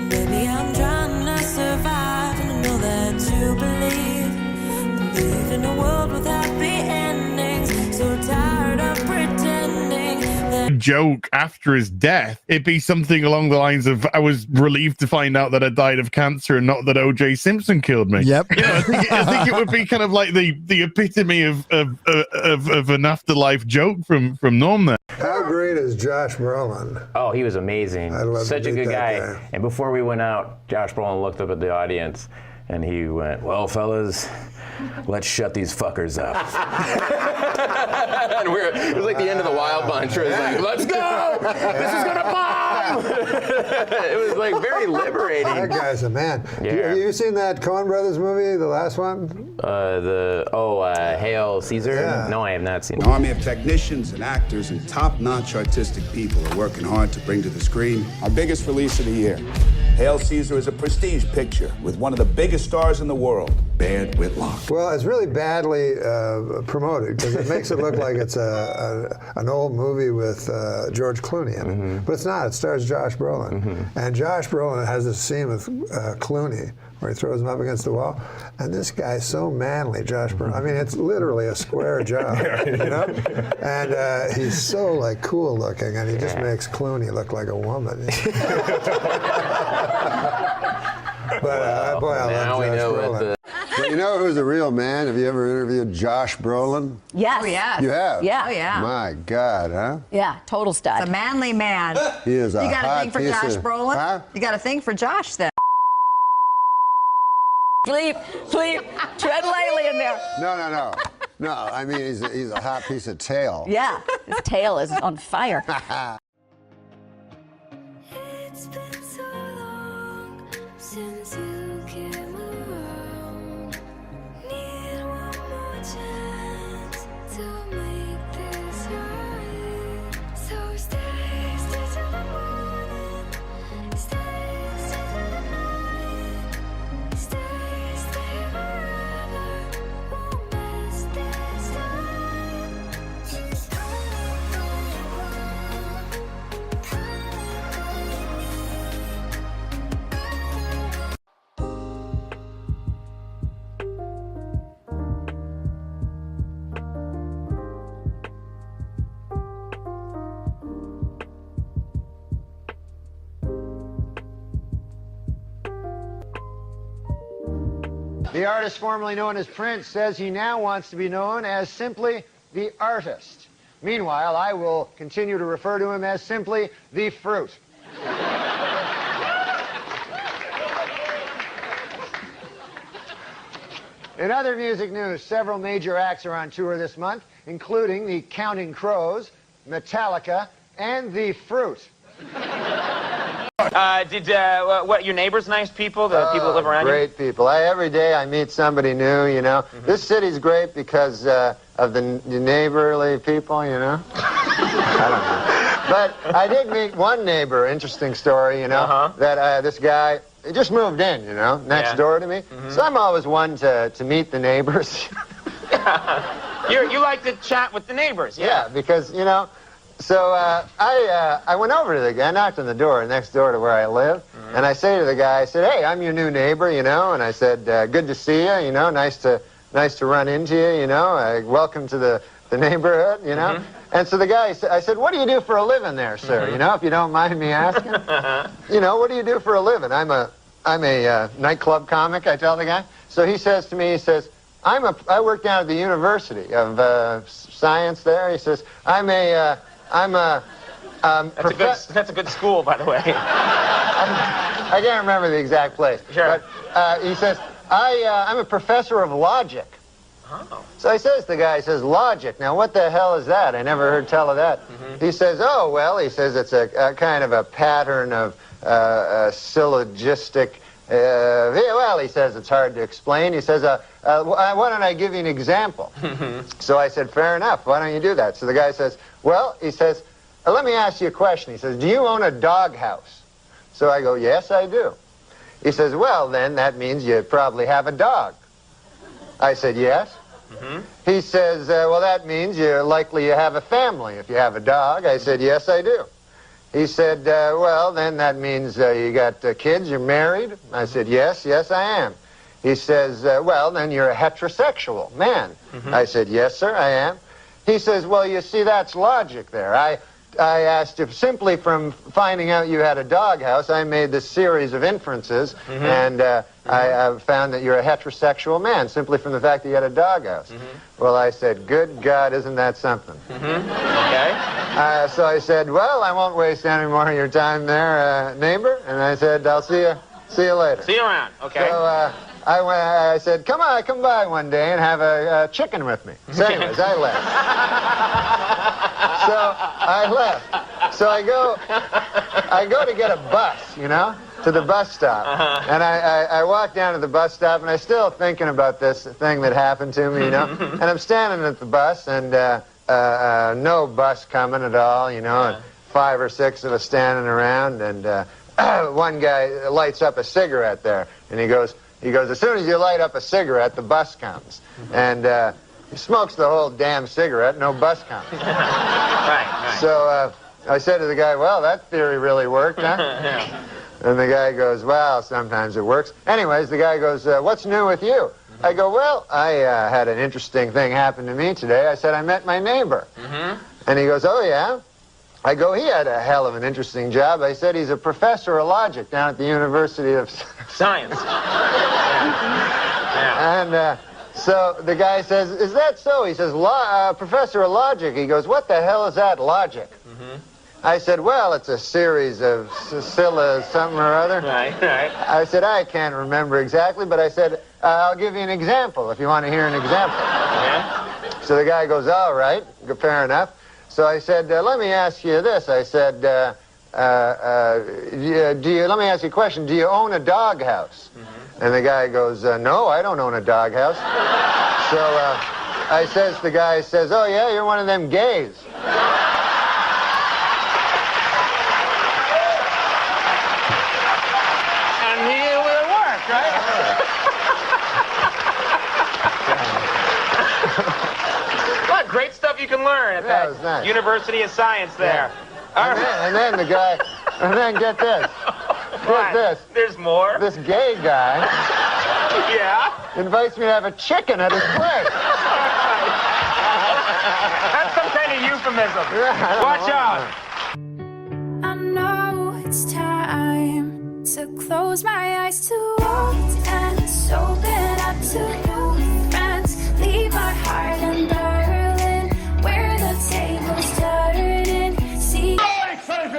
Baby, I'm trying to survive, and I know that you believe in a world with happy endings. So tired of pretending that joke after his death, it'd be something along the lines of, I was relieved to find out that I died of cancer and not that O.J. Simpson killed me. Yep. I think it would be kind of like the epitome of an afterlife joke from Norm there. How great is Josh Brolin? Oh, he was amazing. Such a good guy. And before we went out, Josh Brolin looked up at the audience and he went, "Well, fellas, let's shut these fuckers up." And it was like the end of the Wild Bunch. Where it was like, let's go! This is gonna bomb! It was like very liberating. That guy's a man. Yeah. Have you seen that Coen Brothers movie, the last one? Hail Caesar? Yeah. No, I have not seen it. An army of technicians and actors and top-notch artistic people are working hard to bring to the screen our biggest release of the year. Hail Caesar is a prestige picture with one of the biggest stars in the world, Baird Whitlock. Well, it's really badly promoted because it makes it look like it's an old movie with George Clooney in it. But it's not. It stars Josh Brolin. And Josh Brolin has this scene with Clooney where he throws him up against the wall. And this guy's so manly, Josh Brolin. I mean, it's literally a square job, you know? And he's so, like, cool looking, and he just makes Clooney look like a woman. But, boy, I love Josh Brolin. But you know who's a real man? Have you ever interviewed Josh Brolin? Yes. Oh, yeah. You have? Yeah. Oh, yeah. My God, huh? Yeah, total stud. A manly man. He is a You got a hot thing for piece Josh of- Brolin? Huh? You got a thing for Josh then? Bleep, tread lightly in there. No. No, I mean, he's a hot piece of tail. Yeah, his tail is on fire. it's been so long since you came around. The artist formerly known as Prince says he now wants to be known as simply the artist. Meanwhile, I will continue to refer to him as simply the fruit. In other music news, several major acts are on tour this month, including the Counting Crows, Metallica, and the Fruit. What, your neighbors nice people, the people that live around Great people. Every day I meet somebody new, you know. This city's great because of the neighborly people, you know. I don't know. But I did meet one neighbor, interesting story, you know, that this guy, he just moved in, you know, next door to me. So I'm always one to meet the neighbors. You like to chat with the neighbors, Yeah, because, you know, so I went over to the guy, knocked on the door next door to where I live, and I say to the guy, I said, hey, I'm your new neighbor, you know, and I said, good to see you, you know, nice to run into you, you know, welcome to the neighborhood, you know. And so the guy, I said, what do you do for a living there, sir, you know, if you don't mind me asking? You know, what do you do for a living? I'm a nightclub comic, I tell the guy. So he says to me, he says, I work down at the University of Science there. He says, that's a good school, by the way. I can't remember the exact place. Sure. But he says, I'm a professor of logic. Oh. So he says, the guy says, logic. Now, what the hell is that? I never heard tell of that. He says, oh, well, he says it's a kind of a pattern of syllogistic. Well, he says it's hard to explain. He says, why don't I give you an example? So I said, fair enough. Why don't you do that? So the guy says, well, he says, let me ask you a question. He says, do you own a doghouse? So I go, yes, I do. He says, well, then that means you probably have a dog. I said, yes. He says, well, that means you're likely you have a family if you have a dog. I said, yes, I do. He said, well, then that means you got kids, you're married? I said, yes, I am. He says, well, then you're a heterosexual man. I said, yes, sir, I am. He says, well, you see, that's logic there. I asked if simply from finding out you had a doghouse, I made this series of inferences, and I found that you're a heterosexual man simply from the fact that you had a doghouse. Well, I said, good God, isn't that something? Okay. So I said, well, I won't waste any more of your time there, neighbor. And I said, I'll see you later. See you around. Okay. So I said, come by one day and have a chicken with me. So anyways, I left. So I go to get a bus, you know, to the bus stop. And I walk down to the bus stop, and I'm still thinking about this thing that happened to me, you know. And I'm standing at the bus, and no bus coming at all, you know, and 5 or 6 of us standing around, and one guy lights up a cigarette there, and he goes, as soon as you light up a cigarette, the bus comes. And he smokes the whole damn cigarette, no bus comes. Right. So I said to the guy, well, that theory really worked, huh? And the guy goes, well, sometimes it works. Anyways, the guy goes, what's new with you? I go, well, I had an interesting thing happen to me today. I said, I met my neighbor. And he goes, oh, yeah? I go, he had a hell of an interesting job. I said, he's a professor of logic down at the University of Science. And so the guy says, is that so? He says, professor of logic. He goes, what the hell is that, logic? I said, well, it's a series of Scylla something or other. Right. I said, I can't remember exactly, but I said, I'll give you an example if you want to hear an example. So the guy goes, all right, fair enough. So I said, let me ask you this. I said, let me ask you a question. Do you own a doghouse? And the guy goes, no, I don't own a doghouse. So the guy says, oh, yeah, you're one of them gays. And it worked, right? What great stuff you can learn at that nice. University of Science there. And then the guy, and then get this. Get this. There's more. This gay guy invites me to have a chicken at his place. That's some kind of euphemism. Watch out. I know it's time to close my eyes to what and open up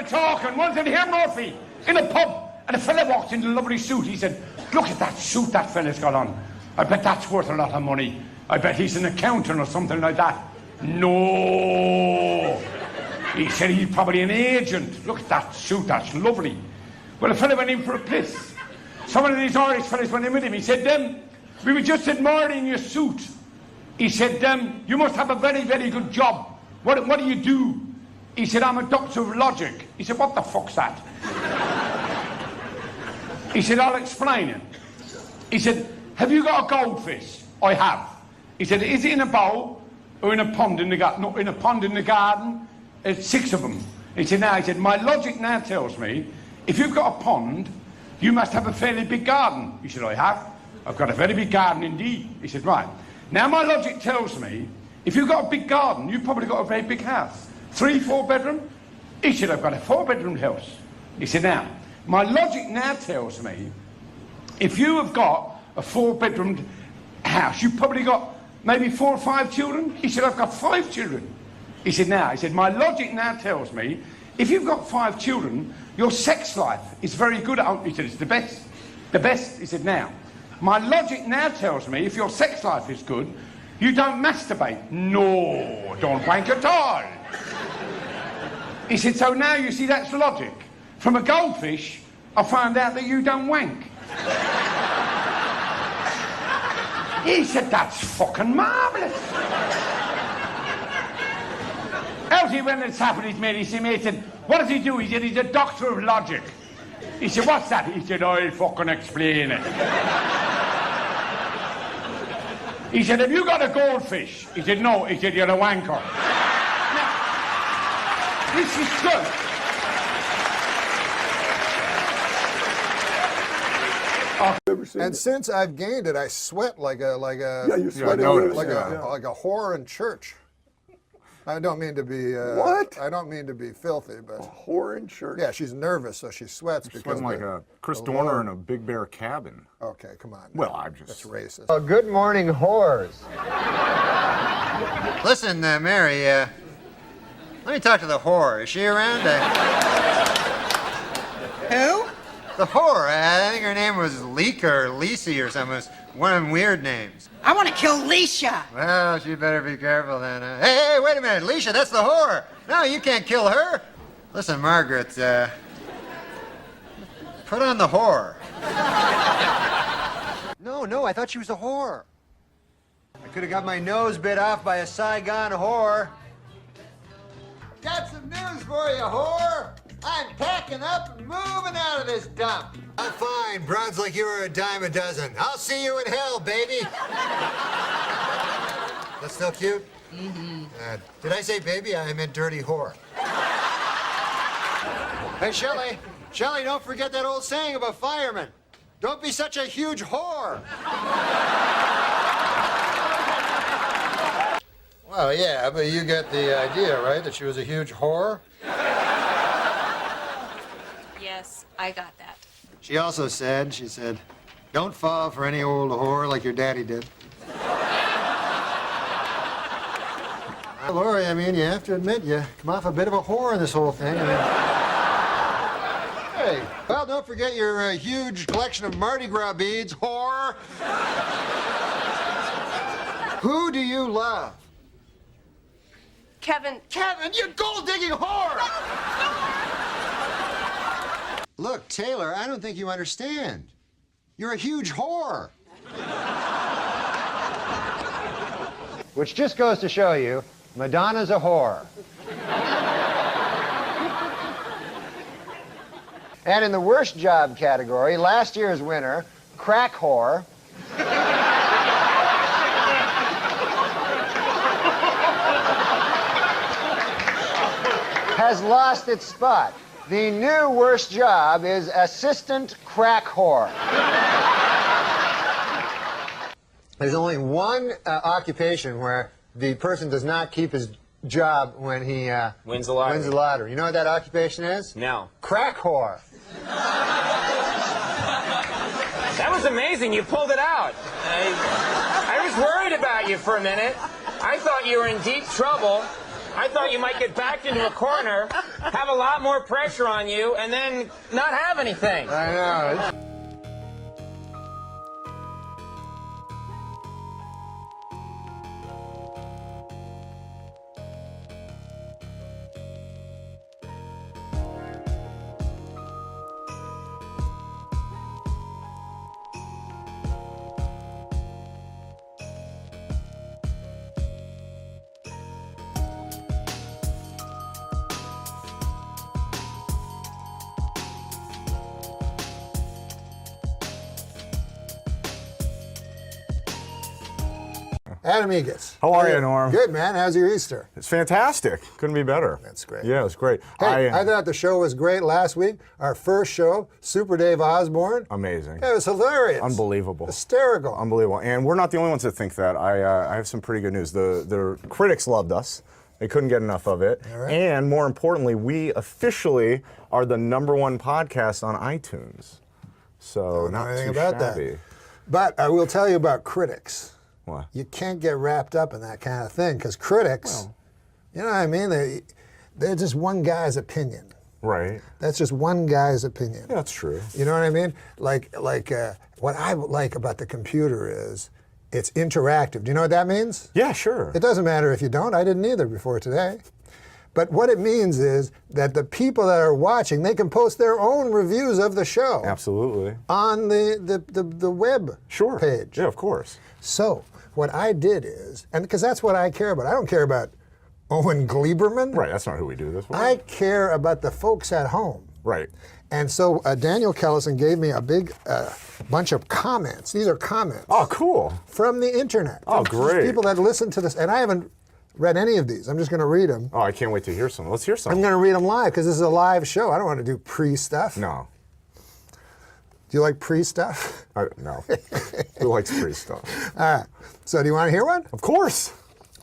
talking. One said, here, Murphy, in a pub, and a fella walked in a lovely suit. He said, look at that suit that fella's got on. I bet that's worth a lot of money. I bet he's an accountant or something like that. No. He said he's probably an agent. Look at that suit, that's lovely. Well, a fella went in for a piss. Some of these Irish fellas went in with him. He said, we were just admiring your suit. He said, you must have a very, very good job. What do you do? He said, I'm a doctor of logic. He said, what the fuck's that? He said, I'll explain it. He said, have you got a goldfish? I have. He said, is it in a bowl or in a pond in the garden? No, in a pond in the garden. There's 6 of them. He said, my logic now tells me, if you've got a pond, you must have a fairly big garden. He said, I have. I've got a very big garden indeed. He said, right. Now my logic tells me, if you've got a big garden, you've probably got a very big house. 3, 4 bedroom? He said, I've got a 4-bedroom house. He said, now, my logic now tells me, if you have got a 4-bedroom house, you've probably got maybe 4 or 5 children? He said, I've got 5 children. He said, my logic now tells me, if you've got 5 children, your sex life is very good. He said, it's the best. The best. He said, now, my logic now tells me, if your sex life is good, you don't masturbate. No, don't wank at all. He said, so now you see that's logic. From a goldfish, I found out that you don't wank. He said, that's fucking marvellous. Elsie, when it's happened, he's made, he said, what does he do? He said, he's a doctor of logic. He said, what's that? He said, I'll fucking explain it. He said, have you got a goldfish? He said, no. He said, you're a wanker. Now, this is good. And since I've gained it, I sweat like a you sweat like a whore in church. I don't mean to be what? I don't mean to be filthy, but a whore in church. Yeah, she's nervous, so she sweats because sweating like a Chris Dorner in a Big Bear cabin. Okay, come on. Well, I'm just that's racist. Oh, good morning, whores. Listen, Mary. Let me talk to the whore. Is she around? Who? The whore. I think her name was Leek or Lisi or something. It was one of them weird names. I want to kill Leisha. Well, she better be careful then. Hey, wait a minute. Leisha, that's the whore. No, you can't kill her. Listen, Margaret, put on the whore. No, I thought she was a whore. I could have got my nose bit off by a Saigon whore. Got some news for you, whore. I'm packing up and moving out of this dump. I'm fine. Bronze like you were a dime a dozen. I'll see you in hell, baby. That's still cute? Mm-hmm. Did I say baby? I meant dirty whore. Hey, Shelley, don't forget that old saying about firemen. Don't be such a huge whore. Well, yeah, but you get the idea, right? That she was a huge whore? Yes, I got that. She also said, don't fall for any old whore like your daddy did. Lori, I mean, you have to admit, you come off a bit of a whore in this whole thing. Hey, well, don't forget your huge collection of Mardi Gras beads, whore. Who do you love? Kevin, you gold-digging whore! Look, Taylor, I don't think you understand. You're a huge whore. Which just goes to show you, Madonna's a whore. And in the worst job category, last year's winner, crack whore, has lost its spot. The new worst job is assistant crack whore. There's only one occupation where the person does not keep his job when he wins the lottery. You know what that occupation is? No. Crack whore. That was amazing. You pulled it out. I was worried about you for a minute. I thought you were in deep trouble. I thought you might get backed into a corner have a lot more pressure on you and then not have anything. I know. Adam Egas. How are you, Norm? Good, man. How's your Easter? It's fantastic. Couldn't be better. That's great. Yeah, it's great. Hey, I thought the show was great last week. Our first show, Super Dave Osborne. Amazing. It was hilarious. Unbelievable. Hysterical. Unbelievable. And we're not the only ones that think that. I have some pretty good news. The critics loved us. They couldn't get enough of it. All right. And more importantly, we officially are the #1 podcast on iTunes. So Don't know not anything too about shabby. that. But I will tell you about critics. What? You can't get wrapped up in that kind of thing because critics, you know what I mean? They're just one guy's opinion. Right. That's just one guy's opinion. Yeah, that's true. You know what I mean? Like what I like about the computer is it's interactive. Do you know what that means? Yeah, sure. It doesn't matter if you don't. I didn't either before today. But what it means is that the people that are watching, they can post their own reviews of the show. Absolutely. On the web page. Yeah, of course. So what I did is, and because that's what I care about. I don't care about Owen Gleiberman. Right, that's not who we do this with. I care about the folks at home. Right. And so Daniel Kellison gave me a big bunch of comments. These are comments. Oh, cool. From the internet. Oh, From great. People that listen to this. And I haven't read any of these. I'm just going to read them. Oh, I can't wait to hear some. Let's hear some. I'm going to read them live because this is a live show. I don't want to do pre-stuff. No. Do you like pre-stuff? No. Who likes pre-stuff? All right. So do you want to hear one? Of course.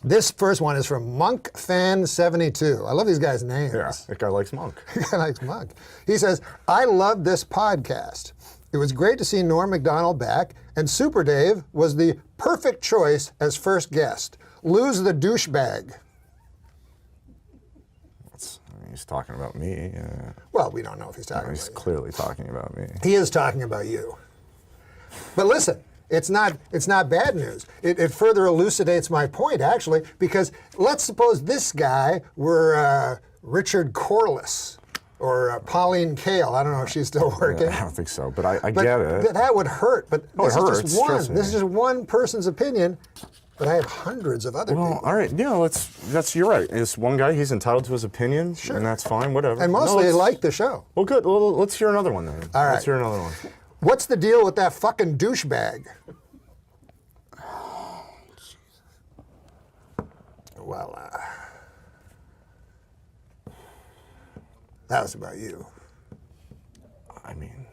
This first one is from MonkFan72. I love these guys' names. Yeah, that guy likes Monk. That guy likes Monk. He says, I love this podcast. It was great to see Norm Macdonald back, and Super Dave was the perfect choice as first guest. Lose the douchebag. He's talking about me. Well, we don't know if he's talking He's about clearly talking about me. you. He is talking about you. But listen, it's not bad news. It further elucidates my point, actually, because let's suppose this guy were Richard Corliss or Pauline Kael. I don't know if she's still working. I don't think so, but I get it. That would hurt. But Oh, it this is hurts, just one. trust me. This is just one person's opinion. But I have hundreds of other people. All right, yeah, you're right. It's one guy, he's entitled to his opinion, and that's fine, whatever. And mostly they like the show. Well, good. Well, let's hear another one then. All right. Let's hear another one. What's the deal with that fucking douchebag? Well, that was about you. I mean,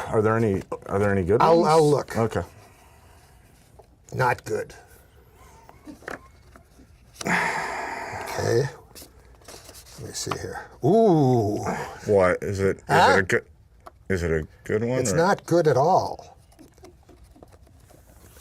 are there any good ones? I'll look. Okay. Not good. Okay. Let me see here. Ooh. What is it? Huh? Is it a good one? It's or? not good at all.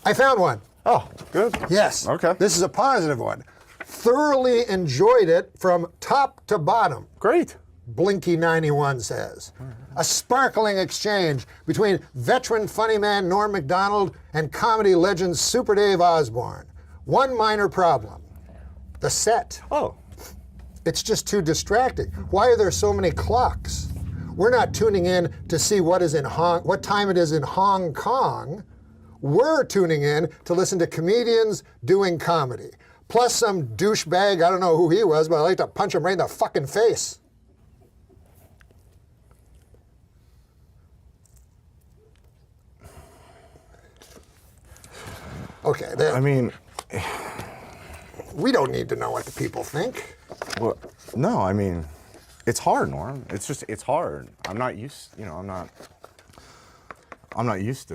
I found one. Oh, good. Yes. Okay. This is a positive one. Thoroughly enjoyed it from top to bottom. Great. Blinky91 says. A sparkling exchange between veteran funny man Norm Macdonald and comedy legend Super Dave Osborne. One minor problem. The set. Oh. It's just too distracting. Why are there so many clocks? We're not tuning in to see what time it is in Hong Kong. We're tuning in to listen to comedians doing comedy. Plus some douchebag, I don't know who he was, but I like to punch him right in the fucking face. Okay, I mean, we don't need to know what the people think. Well, no, I mean, it's hard, Norm. It's hard. I'm not used to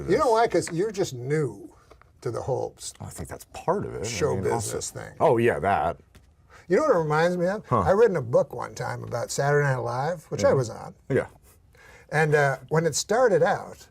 this. You know why? Because you're just new to the whole I think that's part of it. show I mean, business also, thing. Oh, yeah, that. You know what it reminds me of? Huh. I read in a book one time about Saturday Night Live, which I was on. Yeah. And when it started out,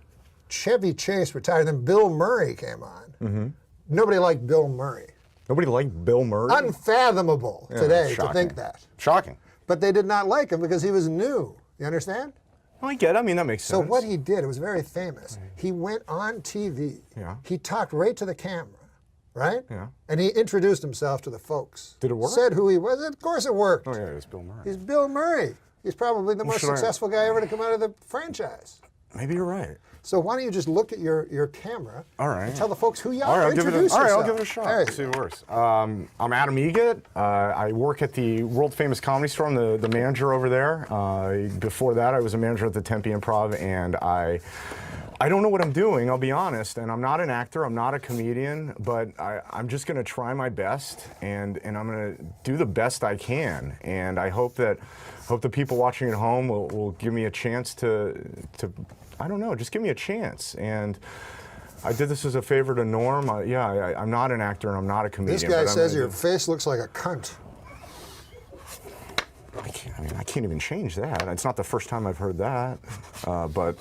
Chevy Chase retired, then Bill Murray came on. Mm-hmm. Nobody liked Bill Murray. Nobody liked Bill Murray. Unfathomable today to shocking. think that. Shocking. But they did not like him because he was new. You understand? Well, I get it. I mean, that makes sense. So what he did, it was very famous. He went on TV. Yeah. He talked right to the camera, right? Yeah. And he introduced himself to the folks. Did it work? Said who he was. Of course it worked. Oh, yeah, it was Bill Murray. He's Bill Murray. He's probably the most successful guy ever to come out of the franchise. Maybe you're right. So why don't you just look at your camera All right. and tell the folks who you All are? right, I'll give it Introduce a, all right, I'll yourself. give it a shot. There you See if it works. I'm Adam Egat. I work at the world famous Comedy Store. I'm the manager over there. Before that, I was a manager at the Tempe Improv, and I don't know what I'm doing, I'll be honest, and I'm not an actor, I'm not a comedian, but I'm just going to try my best, and I'm going to do the best I can, and I hope the people watching at home will give me a chance to I don't know, just give me a chance. And I did this as a favor to Norm. I'm not an actor and I'm not a comedian. This guy says your face looks like a cunt. I can't even change that. It's not the first time I've heard that, but